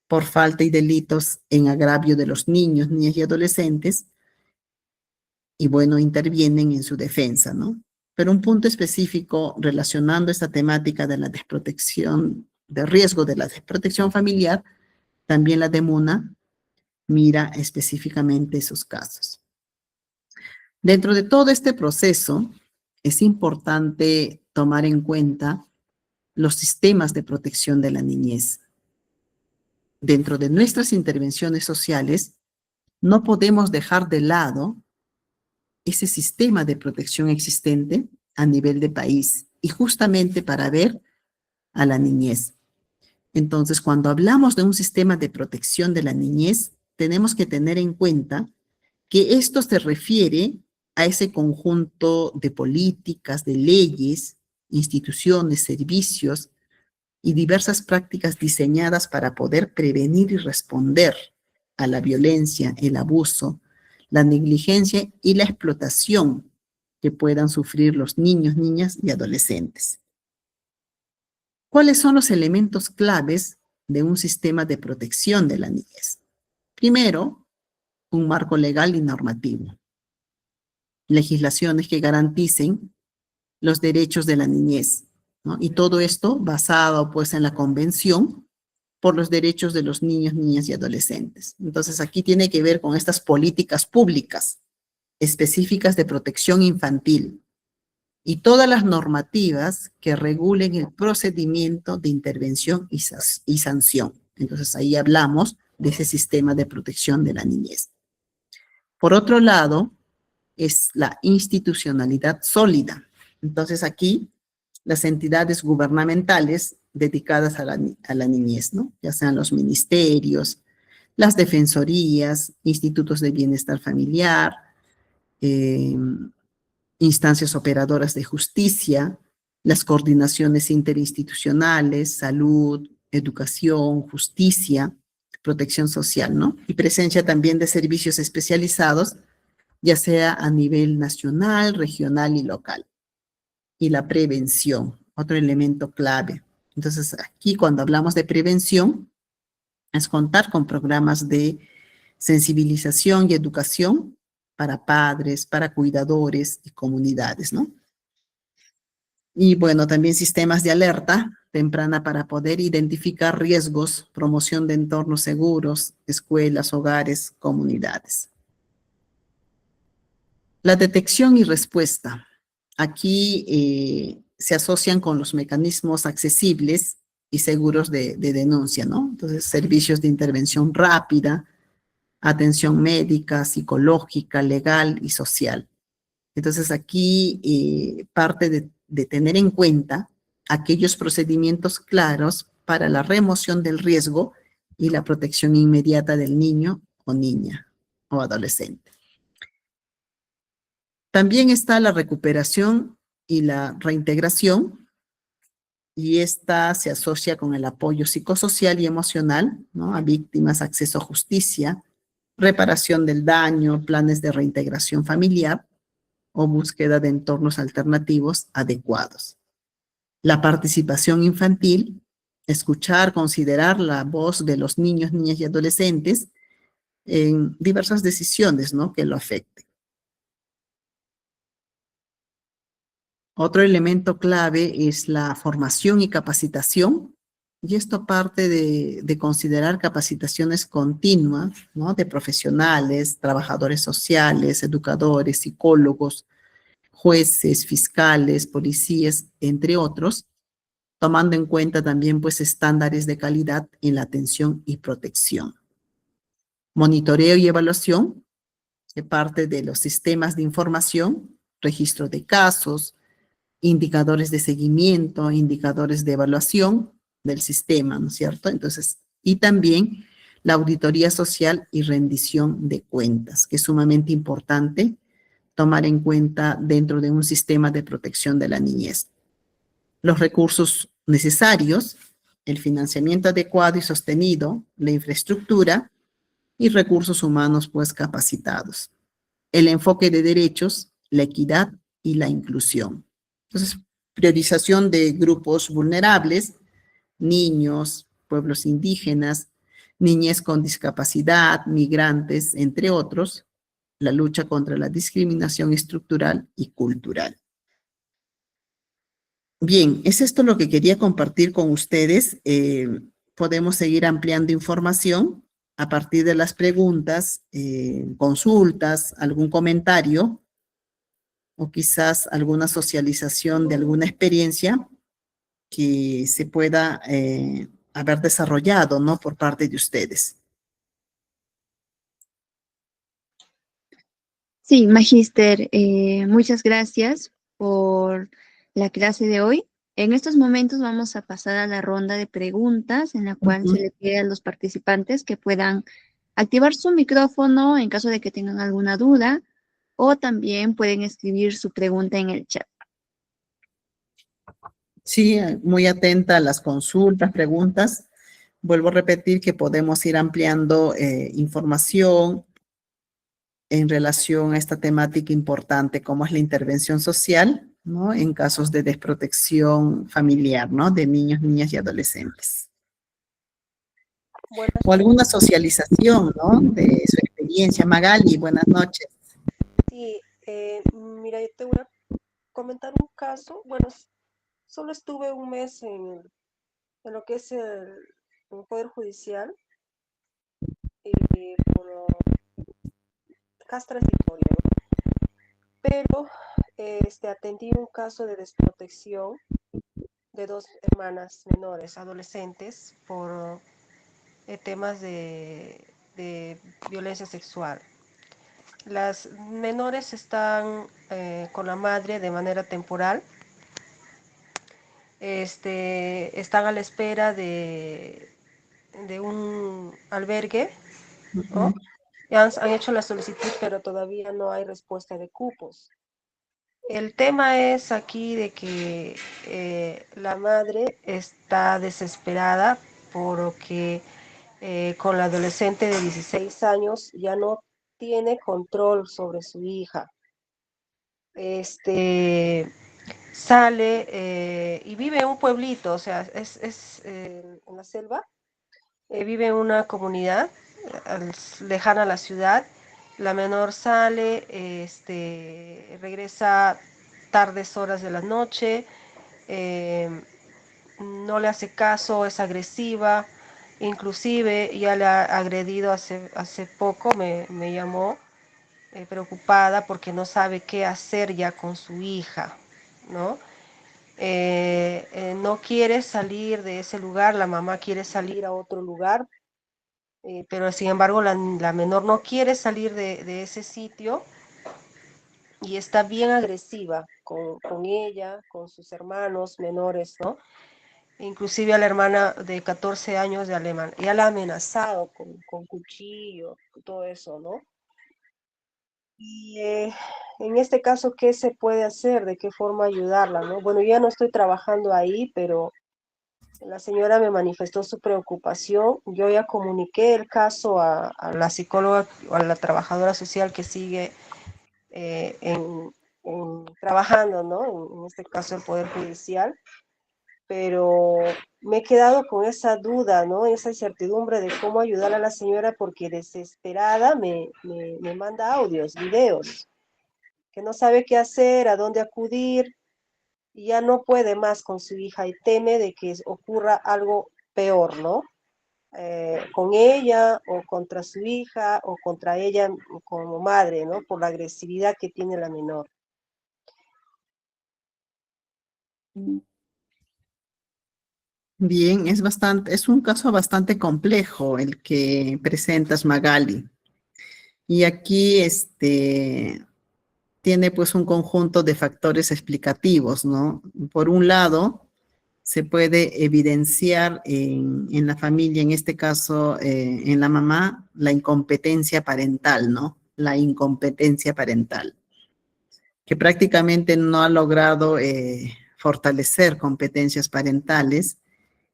por falta y delitos en agravio de los niños, niñas y adolescentes, y bueno, intervienen en su defensa, ¿no? Pero un punto específico relacionando esta temática de la desprotección, de riesgo de la desprotección familiar, también la DEMUNA mira específicamente esos casos. Dentro de todo este proceso, es importante tomar en cuenta los sistemas de protección de la niñez. Dentro de nuestras intervenciones sociales, no podemos dejar de lado ese sistema de protección existente a nivel de país y justamente para ver a la niñez. Entonces, cuando hablamos de un sistema de protección de la niñez, tenemos que tener en cuenta que esto se refiere a ese conjunto de políticas, de leyes, instituciones, servicios y diversas prácticas diseñadas para poder prevenir y responder a la violencia, el abuso, la negligencia y la explotación que puedan sufrir los niños, niñas y adolescentes. ¿Cuáles son los elementos claves de un sistema de protección de la niñez? Primero, un marco legal y normativo. Legislaciones que garanticen los derechos de la niñez, ¿no? Y todo esto basado pues en la Convención por los derechos de los niños, niñas y adolescentes. Entonces aquí tiene que ver con estas políticas públicas específicas de protección infantil y todas las normativas que regulen el procedimiento de intervención y sanción. Entonces ahí hablamos de ese sistema de protección de la niñez. Por otro lado, es la institucionalidad sólida. Entonces aquí las entidades gubernamentales dedicadas a la niñez, ¿no?, ya sean los ministerios, las defensorías, institutos de bienestar familiar, instancias operadoras de justicia, las coordinaciones interinstitucionales, salud, educación, justicia, protección social, ¿no? Y presencia también de servicios especializados, ya sea a nivel nacional, regional y local. Y la prevención, otro elemento clave. Entonces, aquí cuando hablamos de prevención, es contar con programas de sensibilización y educación para padres, para cuidadores y comunidades, ¿no? Y bueno, también sistemas de alerta temprana para poder identificar riesgos, promoción de entornos seguros, escuelas, hogares, comunidades. La detección y respuesta. Aquí se asocian con los mecanismos accesibles y seguros de denuncia, ¿no? Entonces, servicios de intervención rápida, atención médica, psicológica, legal y social. Entonces, aquí parte de tener en cuenta aquellos procedimientos claros para la remoción del riesgo y la protección inmediata del niño o niña o adolescente. También está la recuperación y la reintegración, y esta se asocia con el apoyo psicosocial y emocional, ¿no?, a víctimas, acceso a justicia, reparación del daño, planes de reintegración familiar o búsqueda de entornos alternativos adecuados. La participación infantil, escuchar, considerar la voz de los niños, niñas y adolescentes en diversas decisiones, ¿no?, que lo afecten. Otro elemento clave es la formación y capacitación, y esto parte de considerar capacitaciones continuas, ¿no?, de profesionales, trabajadores sociales, educadores, psicólogos, jueces, fiscales, policías, entre otros, tomando en cuenta también pues estándares de calidad en la atención y protección. Monitoreo y evaluación, que parte de los sistemas de información, registro de casos, indicadores de seguimiento, indicadores de evaluación del sistema, ¿no es cierto? Entonces, y también la auditoría social y rendición de cuentas, que es sumamente importante tomar en cuenta dentro de un sistema de protección de la niñez. Los recursos necesarios, el financiamiento adecuado y sostenido, la infraestructura y recursos humanos pues capacitados. el enfoque de derechos, la equidad y la inclusión. Entonces, priorización de grupos vulnerables, niños, pueblos indígenas, niñez con discapacidad, migrantes, entre otros, la lucha contra la discriminación estructural y cultural. Bien, es esto lo que quería compartir con ustedes. Podemos seguir ampliando información a partir de las preguntas, consultas, algún comentario o quizás alguna socialización de alguna experiencia que se pueda haber desarrollado, ¿no? Por parte de ustedes. Sí, Magíster, muchas gracias por la clase de hoy. En estos momentos vamos a pasar a la ronda de preguntas en la cual se le pide a los participantes que puedan activar su micrófono en caso de que tengan alguna duda o también pueden escribir su pregunta en el chat. Sí, muy atenta a las consultas, preguntas. Vuelvo a repetir que podemos ir ampliando información en relación a esta temática importante, como es la intervención social, ¿no? En casos de desprotección familiar, ¿no? De niños, niñas y adolescentes. O alguna socialización, ¿no? De su experiencia. Magali, buenas noches. Sí, mira, yo te voy a comentar un caso. Bueno, solo estuve un mes en lo que es el Poder Judicial por caso transitorio, ¿no? Pero atendí un caso de desprotección de dos hermanas menores, adolescentes, por temas de violencia sexual. Las menores están con la madre de manera temporal. Están a la espera de un albergue, ¿no? Han hecho la solicitud, pero todavía no hay respuesta de cupos. El tema es aquí de que la madre está desesperada porque con la adolescente de 16 años ya no tiene control sobre su hija. Sale y vive en un pueblito, o sea, es en la selva, vive en una comunidad lejana a la ciudad. La menor sale, regresa tardes horas de la noche, no le hace caso, es agresiva, inclusive ya le ha agredido hace poco, me llamó preocupada porque no sabe qué hacer ya con su hija, ¿no? No quiere salir de ese lugar, la mamá quiere salir a otro lugar, pero sin embargo la menor no quiere salir de ese sitio y está bien agresiva con ella, con sus hermanos menores, ¿no? Inclusive a la hermana de 14 años ya la ha amenazado con cuchillo, todo eso, ¿no? Y en este caso, ¿qué se puede hacer? ¿De qué forma ayudarla, no? Bueno, yo ya no estoy trabajando ahí, pero la señora me manifestó su preocupación. Yo ya comuniqué el caso a la psicóloga o a la trabajadora social que sigue trabajando, ¿no? En este caso el Poder Judicial, pero me he quedado con esa duda, ¿no? Esa incertidumbre de cómo ayudar a la señora porque desesperada me manda audios, videos, que no sabe qué hacer, a dónde acudir, y ya no puede más con su hija y teme de que ocurra algo peor, ¿no? Con ella o contra su hija o contra ella como madre, ¿no? Por la agresividad que tiene la menor. Bien, es un caso bastante complejo el que presentas, Magali. Y aquí tiene pues un conjunto de factores explicativos, ¿no? Por un lado, se puede evidenciar en la familia, en este caso en la mamá, la incompetencia parental, ¿no? La incompetencia parental, que prácticamente no ha logrado fortalecer competencias parentales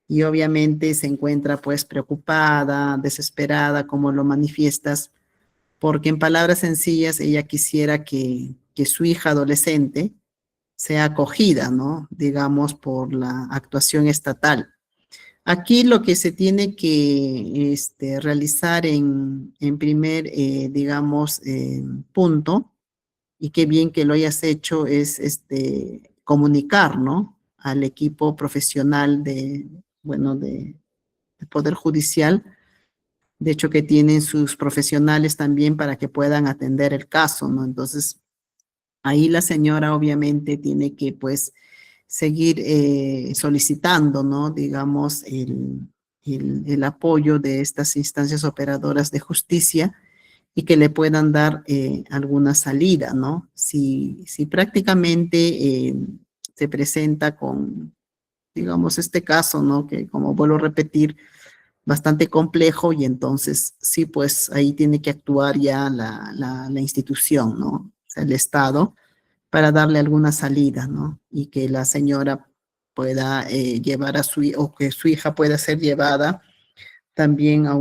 y obviamente se encuentra pues preocupada, desesperada, como lo manifiestas, porque en palabras sencillas ella quisiera que su hija adolescente sea acogida, ¿no? Digamos, por la actuación estatal. Aquí lo que se tiene que realizar en primer, digamos, punto, y qué bien que lo hayas hecho, es comunicar, ¿no? Al equipo profesional bueno, de Poder Judicial, de hecho que tienen sus profesionales también para que puedan atender el caso, ¿no? Entonces, ahí la señora obviamente tiene que, pues, seguir solicitando, ¿no? Digamos, el apoyo de estas instancias operadoras de justicia y que le puedan dar alguna salida, ¿no? Si prácticamente se presenta con, digamos, este caso, ¿no? Que como vuelvo a repetir, bastante complejo y entonces sí, pues ahí tiene que actuar ya la institución, ¿no? O sea, el Estado para darle alguna salida, ¿no? Y que la señora pueda llevar a o que su hija pueda ser llevada también a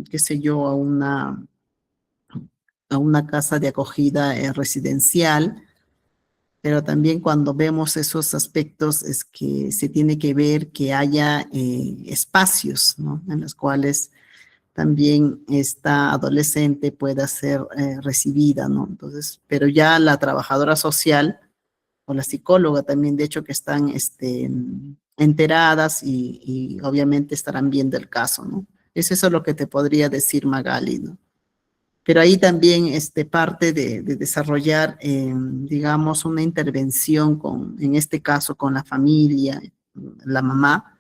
qué sé yo, a una casa de acogida residencial, pero también cuando vemos esos aspectos es que se tiene que ver que haya espacios, ¿no? En los cuales también esta adolescente pueda ser recibida, ¿no? Entonces, pero ya la trabajadora social o la psicóloga también, de hecho, que están enteradas y obviamente estarán viendo el caso, ¿no? Es eso lo que te podría decir Magali, ¿no? Pero ahí también parte de desarrollar, digamos, una intervención en este caso, con la familia, la mamá,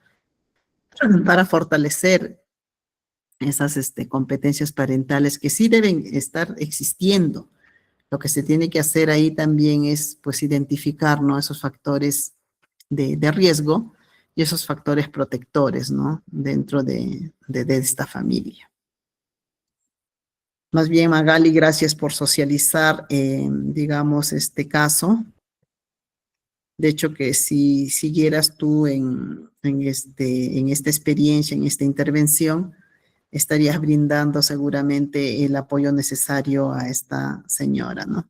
para fortalecer esas competencias parentales que sí deben estar existiendo. Lo que se tiene que hacer ahí también es, pues, identificar, ¿no? Esos factores de riesgo y esos factores protectores, ¿no? Dentro de esta familia. Más bien, Magali, gracias por socializar, digamos, este caso. De hecho, que si siguieras tú en esta experiencia, en esta intervención, estarías brindando seguramente el apoyo necesario a esta señora, ¿no?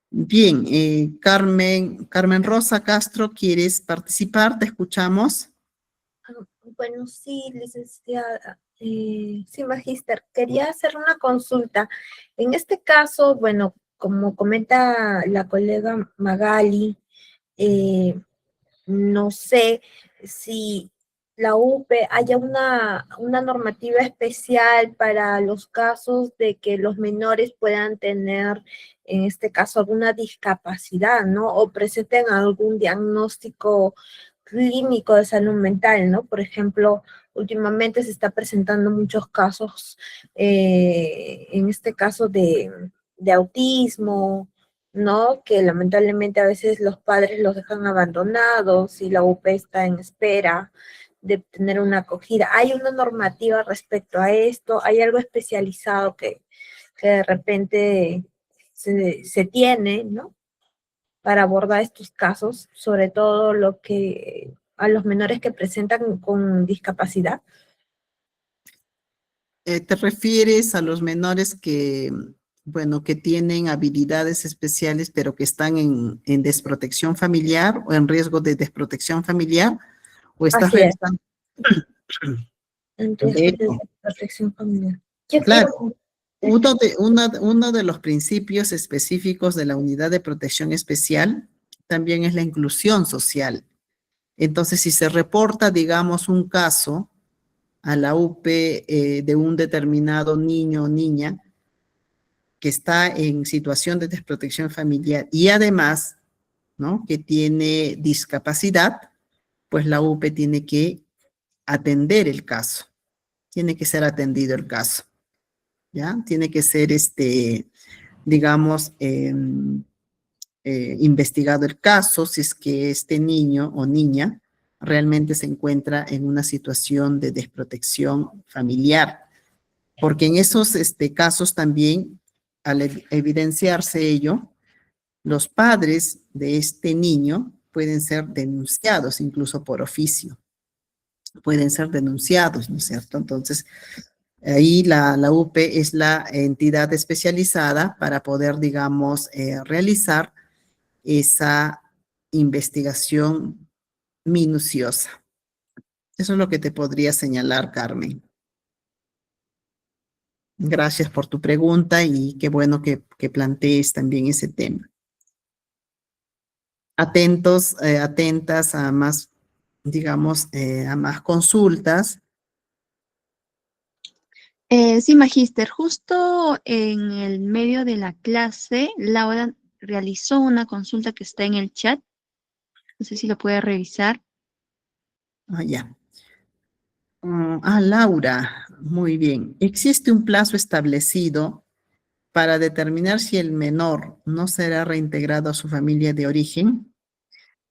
Bien, Carmen Rosa Castro, ¿quieres participar? Te escuchamos. Bueno, sí, licenciada, sí, magíster, quería hacer una consulta. En este caso, bueno, como comenta la colega Magali, no sé si la UPE haya una normativa especial para los casos de que los menores puedan tener, en este caso, alguna discapacidad, ¿no? O presenten algún diagnóstico clínico de salud mental, ¿no? Por ejemplo, últimamente se está presentando muchos casos, en este caso de autismo, ¿no? Que lamentablemente a veces los padres los dejan abandonados y la UP está en espera de tener una acogida. ¿Hay una normativa respecto a esto? ¿Hay algo especializado que de repente se tiene, ¿no? Para abordar estos casos, sobre todo a los menores que presentan con discapacidad? ¿Te refieres a los menores que, bueno, que tienen habilidades especiales, pero que están en desprotección familiar o en riesgo de desprotección familiar? ¿O estás Así es, revisando? en De riesgo de hecho, protección familiar. Yo claro, quiero... uno de los principios específicos de la unidad de protección especial también es la inclusión social. Entonces, si se reporta, digamos, un caso a la UP de un determinado niño o niña que está en situación de desprotección familiar y además, ¿no? Que tiene discapacidad, pues la UP tiene que atender el caso, tiene que ser atendido el caso, ¿ya? Tiene que ser, digamos, investigado el caso, si es que este niño o niña realmente se encuentra en una situación de desprotección familiar, porque en esos casos también, al evidenciarse ello, los padres de este niño pueden ser denunciados incluso por oficio, pueden ser denunciados, ¿no es cierto? Entonces, Ahí la UPE es la entidad especializada para poder, digamos, realizar esa investigación minuciosa. Eso es lo que te podría señalar, Carmen. Gracias por tu pregunta y qué bueno que plantees también ese tema. Atentos, atentas a más, digamos, a más consultas. Sí, magíster, justo en el medio de la clase, Laura realizó una consulta que está en el chat. No sé si lo puede revisar. Ya. Laura, muy bien. ¿Existe un plazo establecido para determinar si el menor no será reintegrado a su familia de origen?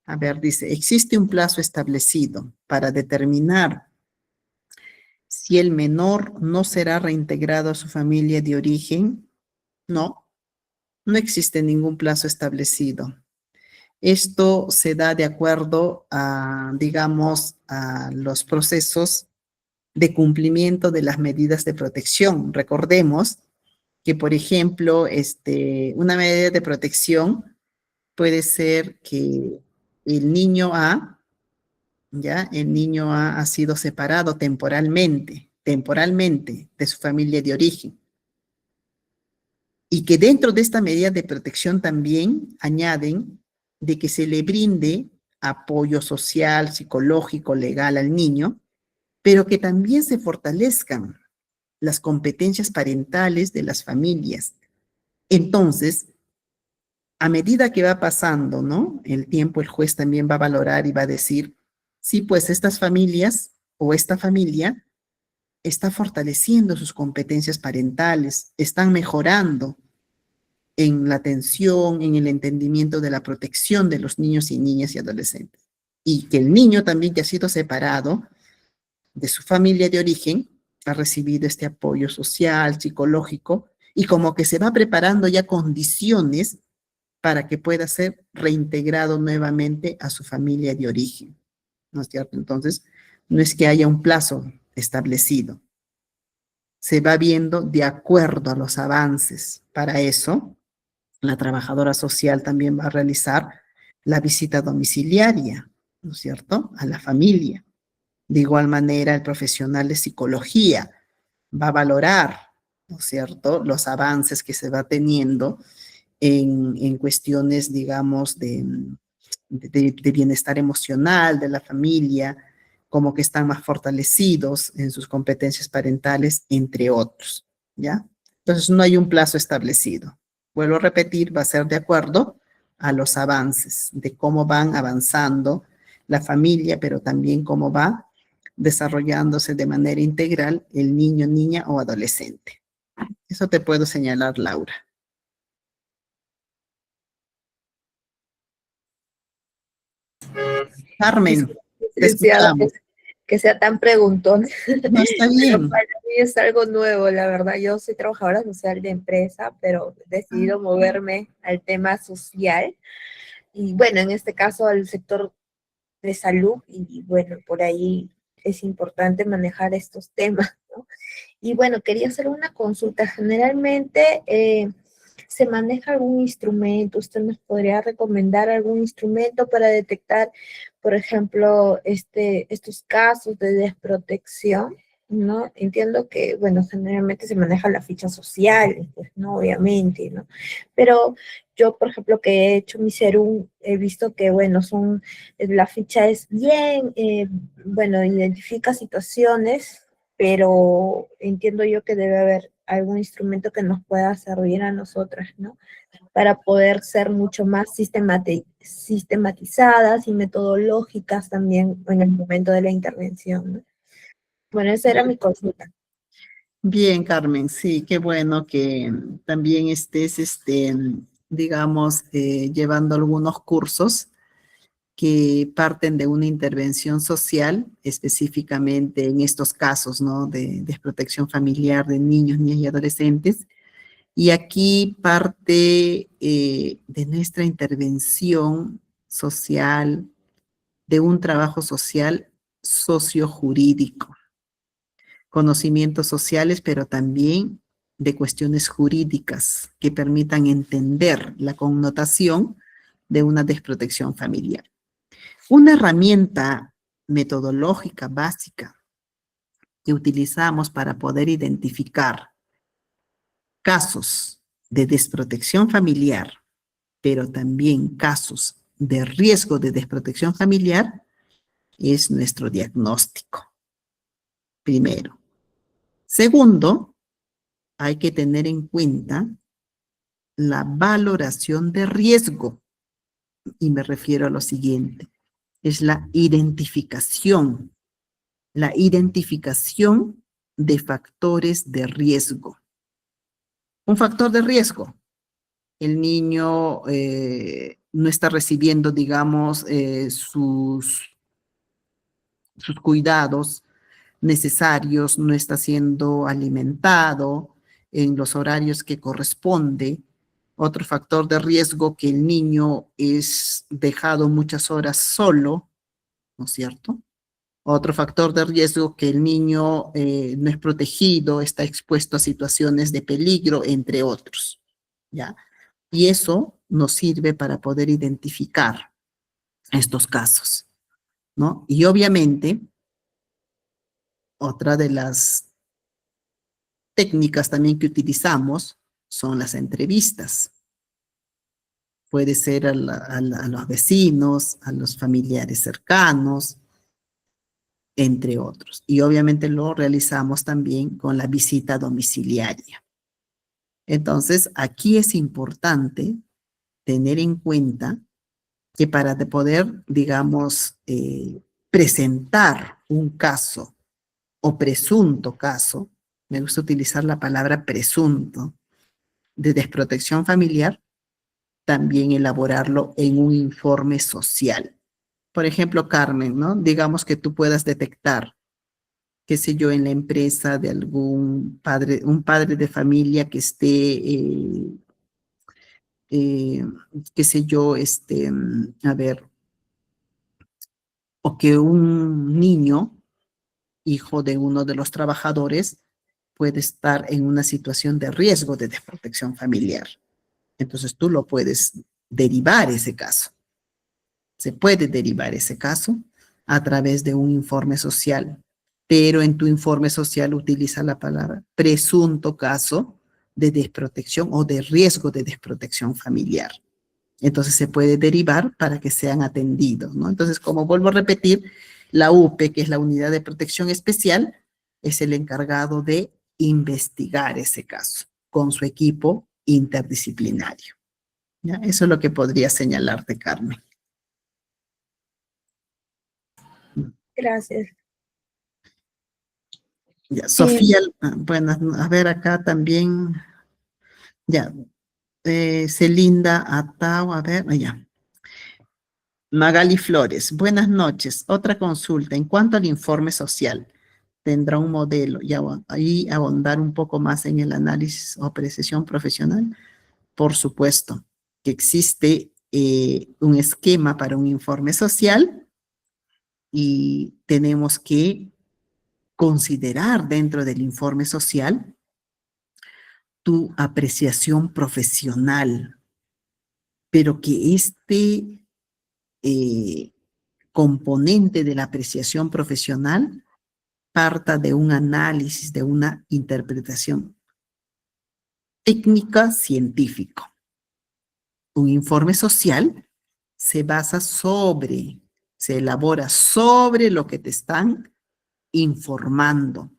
A ver, dice, ¿existe un plazo establecido para determinar si el menor no será reintegrado a su familia de origen? No, no existe ningún plazo establecido. Esto se da de acuerdo a, digamos, a los procesos de cumplimiento de las medidas de protección. Recordemos que, por ejemplo, una medida de protección puede ser que el niño A, ¿ya? El niño A ha sido separado temporalmente de su familia de origen. Y que dentro de esta medida de protección también añaden de que se le brinde apoyo social, psicológico, legal al niño, pero que también se fortalezcan las competencias parentales de las familias. Entonces, a medida que va pasando, ¿no? El tiempo, el juez también va a valorar y va a decir, sí, pues estas familias o esta familia está fortaleciendo sus competencias parentales, están mejorando en la atención, en el entendimiento de la protección de los niños y niñas y adolescentes. Y que el niño también que ha sido separado de su familia de origen ha recibido este apoyo social, psicológico, y como que se va preparando ya condiciones para que pueda ser reintegrado nuevamente a su familia de origen, ¿no es cierto? Entonces, no es que haya un plazo establecido, se va viendo de acuerdo a los avances. Para eso, la trabajadora social también va a realizar la visita domiciliaria, ¿no es cierto?, a la familia. De igual manera, el profesional de psicología va a valorar, ¿no es cierto?, los avances que se va teniendo en cuestiones, digamos, de bienestar emocional de la familia, como que están más fortalecidos en sus competencias parentales, entre otros, ¿ya? Entonces, no hay un plazo establecido. Vuelvo a repetir, va a ser de acuerdo a los avances, de cómo van avanzando la familia, pero también cómo va desarrollándose de manera integral el niño, niña o adolescente. Eso te puedo señalar, Laura. Carmen, te Licenciada, escuchamos. que sea tan preguntón, No, está pero bien. para mí es algo nuevo, la verdad. Yo soy trabajadora social de empresa, pero he decidido moverme al tema social y bueno, en este caso al sector de salud y bueno, por ahí es importante manejar estos temas, ¿no? Y bueno, quería hacer una consulta. Generalmente se maneja algún instrumento. ¿Usted nos podría recomendar algún instrumento para detectar, por ejemplo, estos casos de desprotección? ¿No? Entiendo que, bueno, generalmente se maneja la ficha social, pues, ¿no? Obviamente, ¿no? Pero yo, por ejemplo, que he hecho mi serum, he visto que, bueno, la ficha es bien, bueno, identifica situaciones, pero entiendo yo que debe haber algún instrumento que nos pueda servir a nosotras, ¿no? Para poder ser mucho más sistematizadas y metodológicas también en el momento de la intervención, ¿no? Bueno, esa era mi consulta. Bien, Carmen, sí, qué bueno que también estés, digamos, llevando algunos cursos que parten de una intervención social, específicamente en estos casos, ¿no? De desprotección familiar de niños, niñas y adolescentes. Y aquí parte de nuestra intervención social, de un trabajo social sociojurídico. conocimientos sociales, pero también de cuestiones jurídicas que permitan entender la connotación de una desprotección familiar. Una herramienta metodológica básica que utilizamos para poder identificar casos de desprotección familiar, pero también casos de riesgo de desprotección familiar, es nuestro diagnóstico, primero. Segundo, hay que tener en cuenta la valoración de riesgo, y me refiero a lo siguiente, es la identificación de factores de riesgo. Un factor de riesgo, el niño no está recibiendo, digamos, sus cuidados necesarios, no está siendo alimentado en los horarios que corresponde. Otro factor de riesgo, que el niño es dejado muchas horas solo, ¿no es cierto? Otro factor de riesgo, que el niño no es protegido, está expuesto a situaciones de peligro, entre otros, ¿ya? Y eso nos sirve para poder identificar estos casos, ¿no? Y obviamente, otra de las técnicas también que utilizamos son las entrevistas. Puede ser a los vecinos, a los familiares cercanos, entre otros. Y obviamente lo realizamos también con la visita domiciliaria. Entonces, aquí es importante tener en cuenta que para poder, digamos, presentar un caso o presunto caso, me gusta utilizar la palabra presunto, de desprotección familiar, también elaborarlo en un informe social. Por ejemplo, Carmen, ¿no? Digamos que tú puedas detectar, qué sé yo, en la empresa de algún padre, un padre de familia que esté, qué sé yo, a ver, o que un niño, hijo de uno de los trabajadores, puede estar en una situación de riesgo de desprotección familiar. Entonces tú lo puedes derivar ese caso. Se puede derivar ese caso a través de un informe social, pero en tu informe social utiliza la palabra presunto caso de desprotección o de riesgo de desprotección familiar. Entonces se puede derivar para que sean atendidos, ¿no? Entonces, como vuelvo a repetir, la UPE, que es la Unidad de Protección Especial, es el encargado de investigar ese caso con su equipo interdisciplinario. ¿Ya? Eso es lo que podría señalarte, Carmen. Gracias. Ya, Sofía, bueno, a ver acá también, ya, Celinda Atao, a ver, allá. Magali Flores, buenas noches. Otra consulta. En cuanto al informe social, ¿tendrá un modelo? Y ahí abondar un poco más en el análisis o apreciación profesional. Por supuesto que existe un esquema para un informe social y tenemos que considerar dentro del informe social tu apreciación profesional, pero que componente de la apreciación profesional parta de un análisis, de una interpretación técnica científica. Un informe social se basa se elabora sobre lo que te están informando,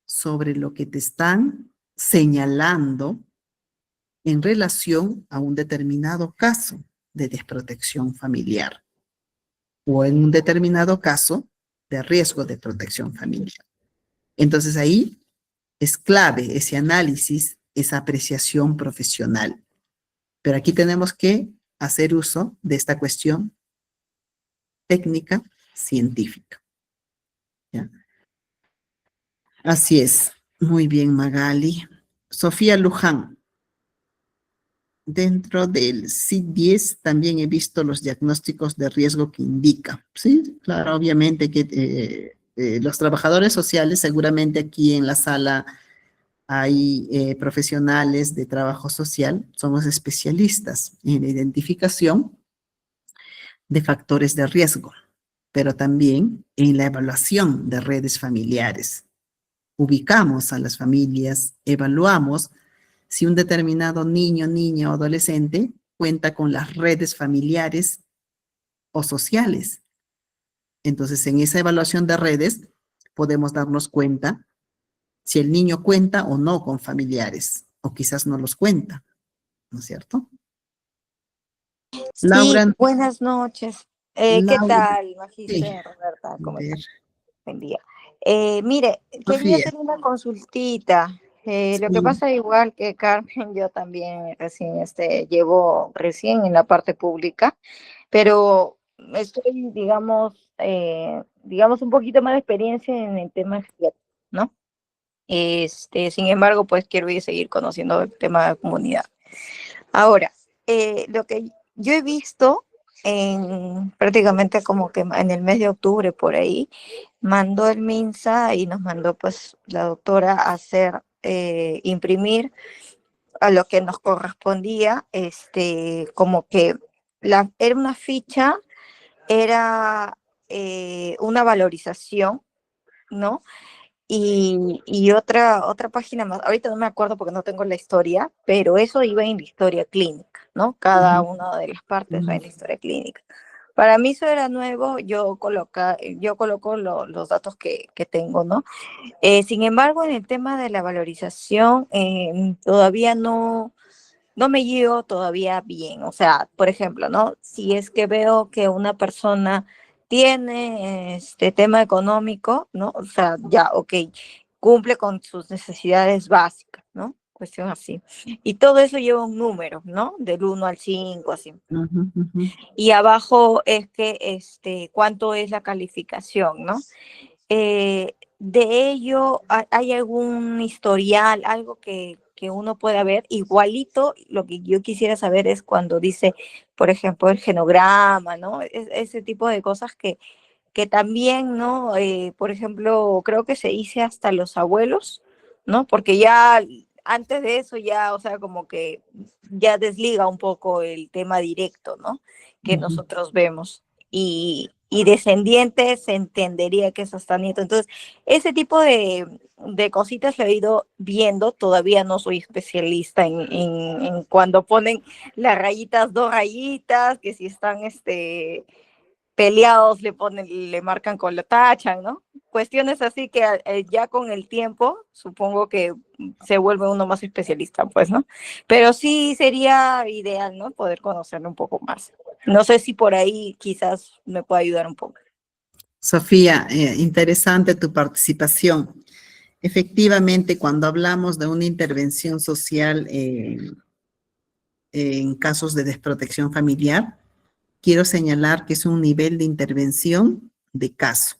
sobre lo que te están señalando en relación a un determinado caso de desprotección familiar o en un determinado caso de riesgo de protección familiar. Entonces ahí es clave ese análisis, esa apreciación profesional. Pero aquí tenemos que hacer uso de esta cuestión técnica científica. ¿Ya? Así es. Muy bien, Magali. Sofía Luján. Dentro del CID-10 también he visto los diagnósticos de riesgo que indica. Sí, claro, obviamente que los trabajadores sociales, seguramente aquí en la sala hay profesionales de trabajo social, somos especialistas en la identificación de factores de riesgo, pero también en la evaluación de redes familiares. Ubicamos a las familias, evaluamos si un determinado niño, niña o adolescente cuenta con las redes familiares o sociales. Entonces, en esa evaluación de redes podemos darnos cuenta si el niño cuenta o no con familiares, o quizás no los cuenta, ¿no es cierto? Sí, Laura, buenas noches. ¿Qué Laura, tal, sí, Magister Roberta? a ¿Cómo ver, está? Buen día. Mire, quería Sofía, hacer una consultita. Lo que sí, pasa igual que Carmen, yo también llevo recién en la parte pública, pero estoy, digamos un poquito más de experiencia en el tema de, ¿no? Sin embargo, pues quiero seguir conociendo el tema de comunidad. Ahora, lo que yo he visto en prácticamente como que en el mes de octubre por ahí, mandó el MINSA y nos mandó pues la doctora a hacer, imprimir a lo que nos correspondía, como que era una ficha, era una valorización, ¿no? Y otra página más, ahorita no me acuerdo porque no tengo la historia, pero eso iba en la historia clínica, ¿no? Cada ujú, una de las partes va ujú, en la historia clínica. Para mí eso era nuevo, yo coloco los datos que tengo, ¿no? Sin embargo, en el tema de la valorización, todavía no me llevo todavía bien. O sea, por ejemplo, ¿no? Si es que veo que una persona tiene este tema económico, ¿no? O sea, ya, ok, cumple con sus necesidades básicas, ¿no? Cuestión así. Y todo eso lleva un número, ¿no? Del 1 al 5, así. ujú, ujú. Y abajo es que, cuánto es la calificación, ¿no? De ello, ¿hay algún historial, algo que uno pueda ver? Igualito, lo que yo quisiera saber es cuando dice, por ejemplo, el genograma, ¿no? Ese tipo de cosas que también, ¿no? Por ejemplo, creo que se dice hasta los abuelos, ¿no? Porque ya antes de eso ya, o sea, como que ya desliga un poco el tema directo, ¿no? Que Ujú. nosotros vemos. Y descendientes se entendería que es hasta nieto. Entonces, ese tipo de cositas lo he ido viendo. Todavía no soy especialista en cuando ponen las rayitas, dos rayitas, que si están peleados le marcan con la tachan, ¿no? Cuestiones así que ya con el tiempo supongo que se vuelve uno más especialista, pues, ¿no? Pero sí sería ideal, ¿no? Poder conocerlo un poco más. No sé si por ahí quizás me pueda ayudar un poco. Sofía, interesante tu participación. Efectivamente, cuando hablamos de una intervención social en casos de desprotección familiar, quiero señalar que es un nivel de intervención de caso.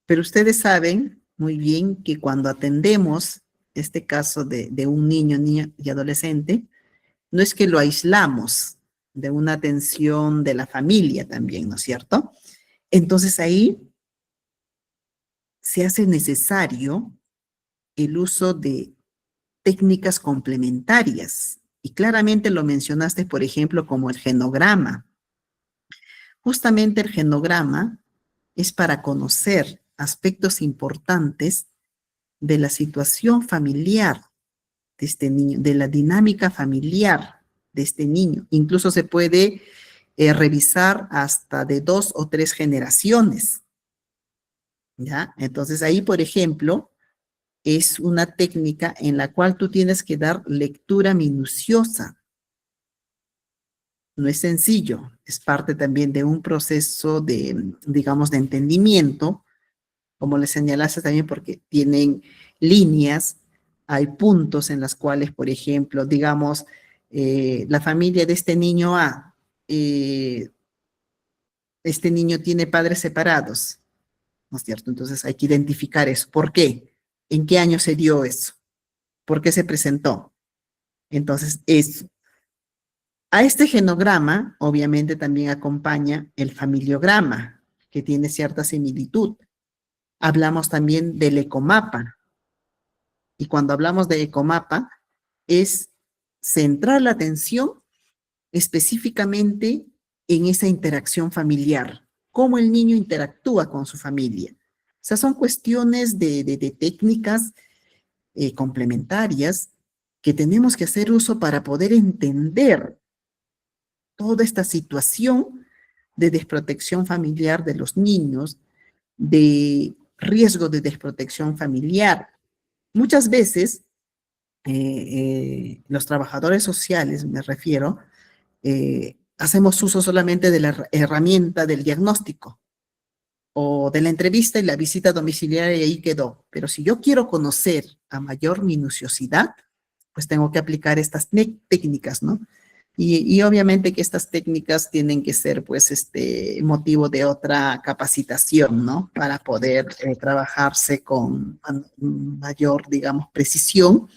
Pero ustedes saben muy bien que cuando atendemos este caso de un niño, niña y adolescente, no es que lo aislamos de una atención de la familia también, ¿no es cierto? Entonces ahí se hace necesario el uso de técnicas complementarias. Y claramente lo mencionaste, por ejemplo, como el genograma. Justamente el genograma es para conocer aspectos importantes de la situación familiar de este niño, de la dinámica familiar de este niño. Incluso se puede revisar hasta de 2 o 3 generaciones, ¿ya? Entonces ahí, por ejemplo, es una técnica en la cual tú tienes que dar lectura minuciosa. No es sencillo, es parte también de un proceso de, digamos, de entendimiento, como le señalaste también, porque tienen líneas, hay puntos en las cuales, por ejemplo, digamos, la familia de este niño A, este niño tiene padres separados, ¿no es cierto? Entonces hay que identificar eso. ¿Por qué? ¿En qué año se dio eso? ¿Por qué se presentó? Entonces, eso. A este genograma, obviamente, también acompaña el familiograma, que tiene cierta similitud. hablamos también del ecomapa. Y cuando hablamos de ecomapa, es centrar la atención específicamente en esa interacción familiar, cómo el niño interactúa con su familia. O sea, son cuestiones de técnicas complementarias que tenemos que hacer uso para poder entender toda esta situación de desprotección familiar de los niños, de riesgo de desprotección familiar. Muchas veces, los trabajadores sociales, me refiero, hacemos uso solamente de la herramienta del diagnóstico o de la entrevista y la visita domiciliaria y ahí quedó. Pero si yo quiero conocer a mayor minuciosidad, pues tengo que aplicar estas técnicas, ¿no? Y obviamente que estas técnicas tienen que ser, pues, motivo de otra capacitación, ¿no? Para poder trabajarse con mayor, digamos, precisión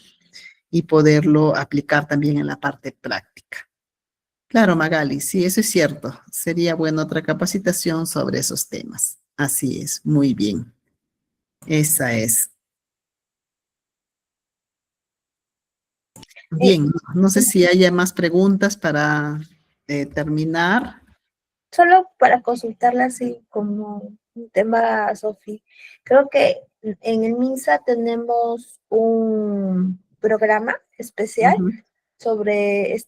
y poderlo aplicar también en la parte práctica. Claro, Magali, sí, eso es cierto. Sería buena otra capacitación sobre esos temas. Así es, muy bien. Esa es. Bien, no sé si haya más preguntas para terminar. Solo para consultarla así como un tema, Sofi. Creo que en el MINSA tenemos un programa especial Ujú. sobre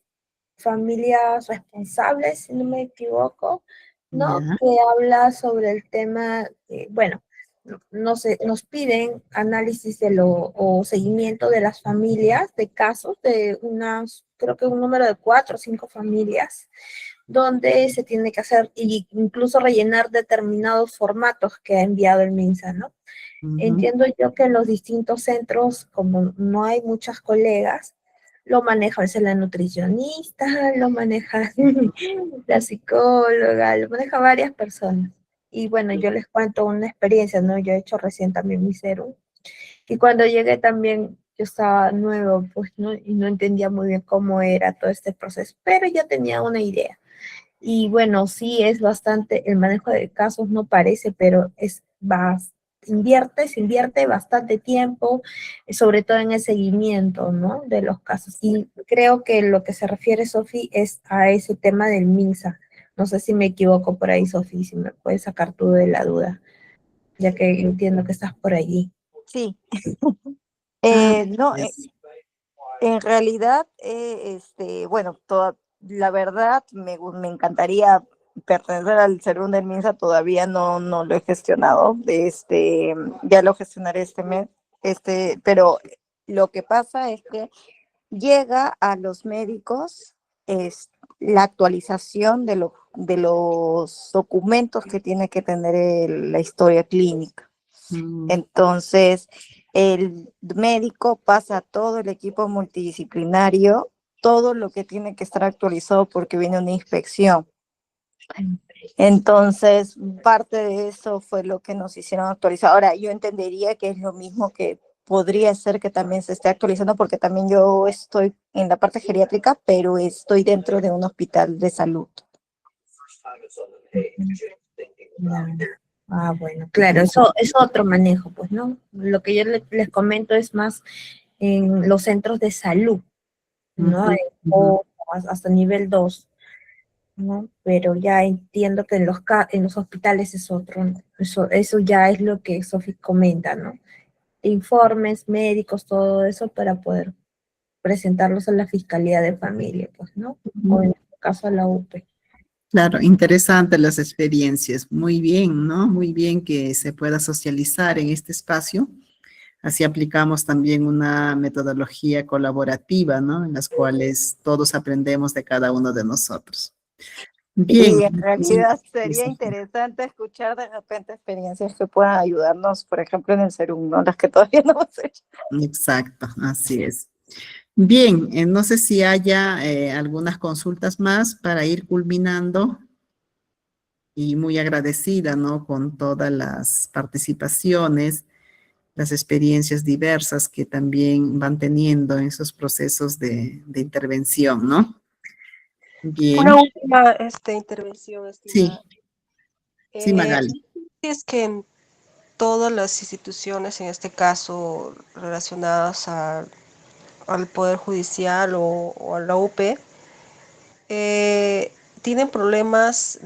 familias responsables, si no me equivoco, ¿no? Ya. Que habla sobre el tema, bueno, no sé, nos piden análisis o seguimiento de las familias, de casos de unas, creo que un número de 4 o 5 familias, donde se tiene que hacer, y incluso rellenar determinados formatos que ha enviado el MINSA, ¿no? Ujú. Entiendo yo que en los distintos centros, como no hay muchas colegas, lo maneja a veces la nutricionista, lo maneja la psicóloga, lo maneja varias personas. Y bueno, yo les cuento una experiencia, ¿no? Yo he hecho recién también mi serum. Y cuando llegué también, yo estaba nuevo, pues, ¿no? Y no entendía muy bien cómo era todo este proceso, pero ya tenía una idea. Y bueno, sí es bastante, el manejo de casos no parece, pero se invierte bastante tiempo, sobre todo en el seguimiento, ¿no? De los casos. Y creo que lo que se refiere, Sofi, es a ese tema del MINSA. No sé si me equivoco por ahí, Sofi, si me puedes sacar tú de la duda, ya que entiendo que estás por allí. Sí, Ah, no, pues, en realidad, bueno, la verdad me encantaría pertenecer al Serum del MINSA, todavía no lo he gestionado, ya lo gestionaré este mes, pero lo que pasa es que llega a los médicos la actualización de los documentos que tiene que tener la historia clínica. Entonces, el médico pasa a todo el equipo multidisciplinario todo lo que tiene que estar actualizado porque viene una inspección. Entonces, parte de eso fue lo que nos hicieron actualizar. Ahora, yo entendería que es lo mismo que podría ser que también se esté actualizando porque también yo estoy en la parte geriátrica, pero estoy dentro de un hospital de salud. Ah, bueno, claro, eso es otro manejo, pues, ¿no? Lo que yo les comento es más en los centros de salud, ¿no? O hasta nivel 2, ¿no? Pero ya entiendo que en los hospitales es otro, ¿no? Eso ya es lo que Sofi comenta, ¿no? Informes médicos, todo eso para poder presentarlos a la Fiscalía de Familia, pues, ¿no? O en este caso a la UP. Claro, interesantes las experiencias. Muy bien, ¿no? Muy bien que se pueda socializar en este espacio. Así aplicamos también una metodología colaborativa, ¿no? En las cuales todos aprendemos de cada uno de nosotros. Bien. Y en realidad sería Eso. interesante escuchar de repente experiencias que puedan ayudarnos, por ejemplo, en el Serum, ¿no? Las que todavía no hemos hecho. Exacto, así es. Bien, no sé si haya algunas consultas más para ir culminando y muy agradecida, ¿no? Con todas las participaciones, las experiencias diversas que también van teniendo en esos procesos de intervención, ¿no? Bien, Una última intervención, sí, estimada. sí, Magali. Es que todas las instituciones, en este caso relacionadas al Poder Judicial o a la UP, tienen problemas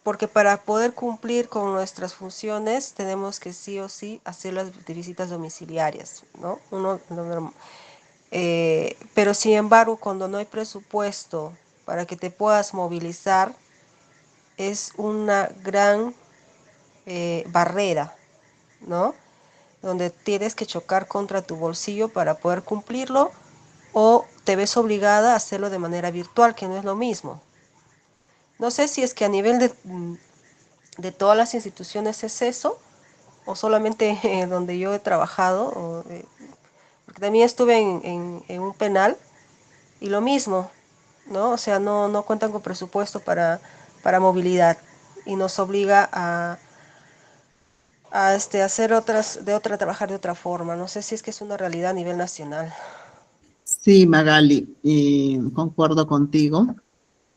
porque para poder cumplir con nuestras funciones tenemos que sí o sí hacer las visitas domiciliarias, ¿no? Pero sin embargo, cuando no hay presupuesto para que te puedas movilizar, es una gran barrera, ¿no? Donde tienes que chocar contra tu bolsillo para poder cumplirlo, o te ves obligada a hacerlo de manera virtual, que no es lo mismo. No sé si es que a nivel de todas las instituciones es eso, o solamente donde yo he trabajado, porque también estuve en un penal y lo mismo, ¿no? O sea, no cuentan con presupuesto para movilidad y nos obliga a hacer trabajar de otra forma. No sé si es que es una realidad a nivel nacional. Sí, Magali, concuerdo contigo.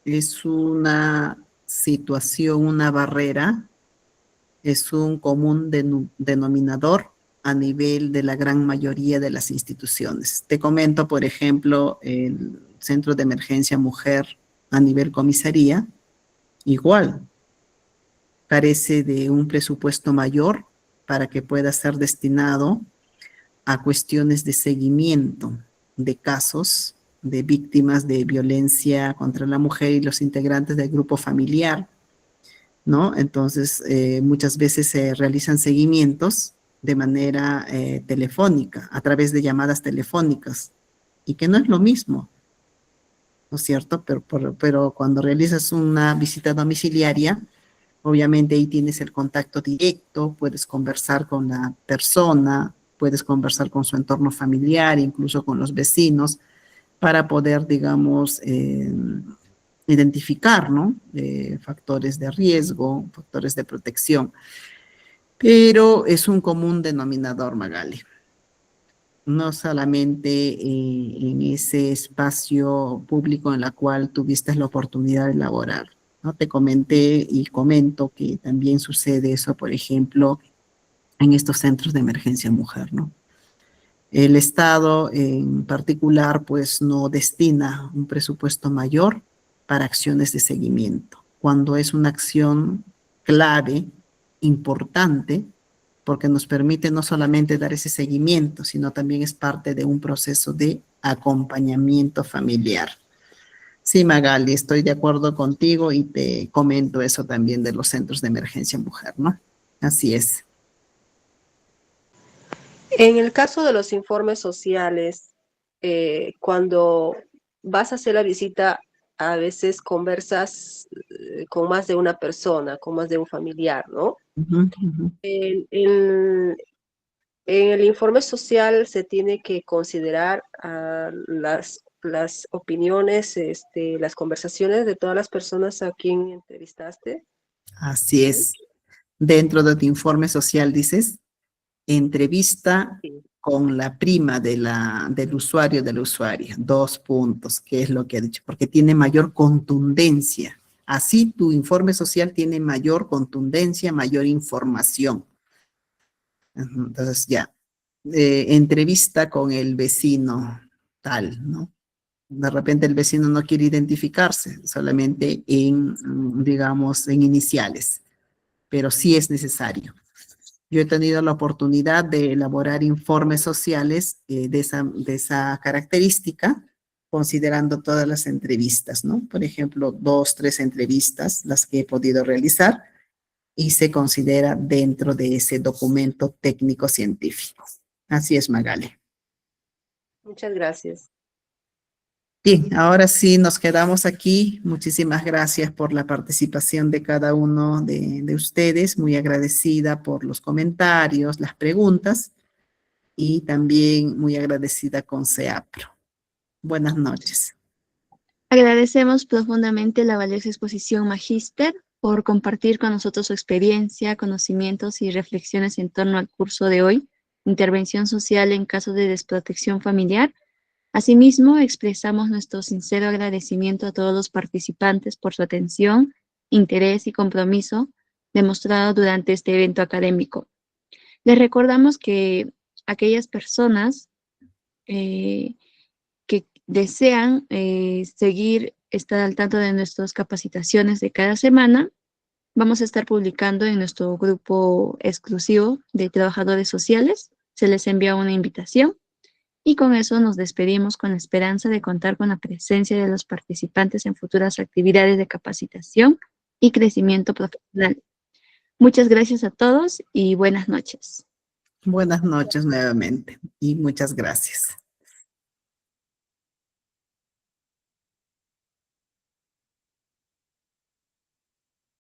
Es una situación, una barrera, es un común denominador a nivel de la gran mayoría de las instituciones. Te comento, por ejemplo, el Centro de Emergencia Mujer a nivel comisaría, igual, carece de un presupuesto mayor para que pueda ser destinado a cuestiones de seguimiento de casos de víctimas de violencia contra la mujer y los integrantes del grupo familiar, ¿no? Entonces, muchas veces se realizan seguimientos de manera telefónica, a través de llamadas telefónicas, y que no es lo mismo, ¿no es cierto? Pero cuando realizas una visita domiciliaria, obviamente ahí tienes el contacto directo, puedes conversar con la persona, puedes conversar con su entorno familiar, incluso con los vecinos, para poder, digamos, identificar, ¿no? Factores de riesgo, factores de protección. Pero es un común denominador, Magali. No solamente en ese espacio público en la cual tuviste la oportunidad de laborar, ¿no? Te comenté y comento que también sucede eso, por ejemplo, en estos centros de emergencia mujer, ¿no? El Estado en particular, pues, no destina un presupuesto mayor para acciones de seguimiento, cuando es una acción clave, importante, porque nos permite no solamente dar ese seguimiento, sino también es parte de un proceso de acompañamiento familiar. Sí, Magali, estoy de acuerdo contigo y te comento eso también de los centros de emergencia mujer, ¿no? Así es. En el caso de los informes sociales, cuando vas a hacer la visita, a veces conversas con más de una persona, con más de un familiar, ¿no? Ujú, ujú. En el informe social se tiene que considerar las opiniones, las conversaciones de todas las personas a quien entrevistaste. Así es. Dentro de tu informe social dices, entrevista Sí. con la prima del usuario de la usuaria. 2 puntos, ¿qué es lo que ha dicho? Porque tiene mayor contundencia. Así tu informe social tiene mayor contundencia, mayor información. Entonces ya, entrevista con el vecino tal, ¿no? De repente el vecino no quiere identificarse, solamente digamos, en iniciales, pero sí es necesario. Yo he tenido la oportunidad de elaborar informes sociales de esa característica, considerando todas las entrevistas, ¿no? Por ejemplo, 2, 3 entrevistas, las que he podido realizar, y se considera dentro de ese documento técnico científico. Así es, Magali. Muchas gracias. Bien, ahora sí nos quedamos aquí. Muchísimas gracias por la participación de cada uno de ustedes. Muy agradecida por los comentarios, las preguntas y también muy agradecida con CEAPRO. Buenas noches. Agradecemos profundamente la valiosa exposición Magíster por compartir con nosotros su experiencia, conocimientos y reflexiones en torno al curso de hoy, Intervención Social en caso de desprotección familiar. Asimismo, expresamos nuestro sincero agradecimiento a todos los participantes por su atención, interés y compromiso demostrado durante este evento académico. Les recordamos que aquellas personas que desean estar al tanto de nuestras capacitaciones de cada semana, vamos a estar publicando en nuestro grupo exclusivo de trabajadores sociales. Se les envía una invitación y con eso nos despedimos con la esperanza de contar con la presencia de los participantes en futuras actividades de capacitación y crecimiento profesional. Muchas gracias a todos y buenas noches. Buenas noches nuevamente y muchas gracias.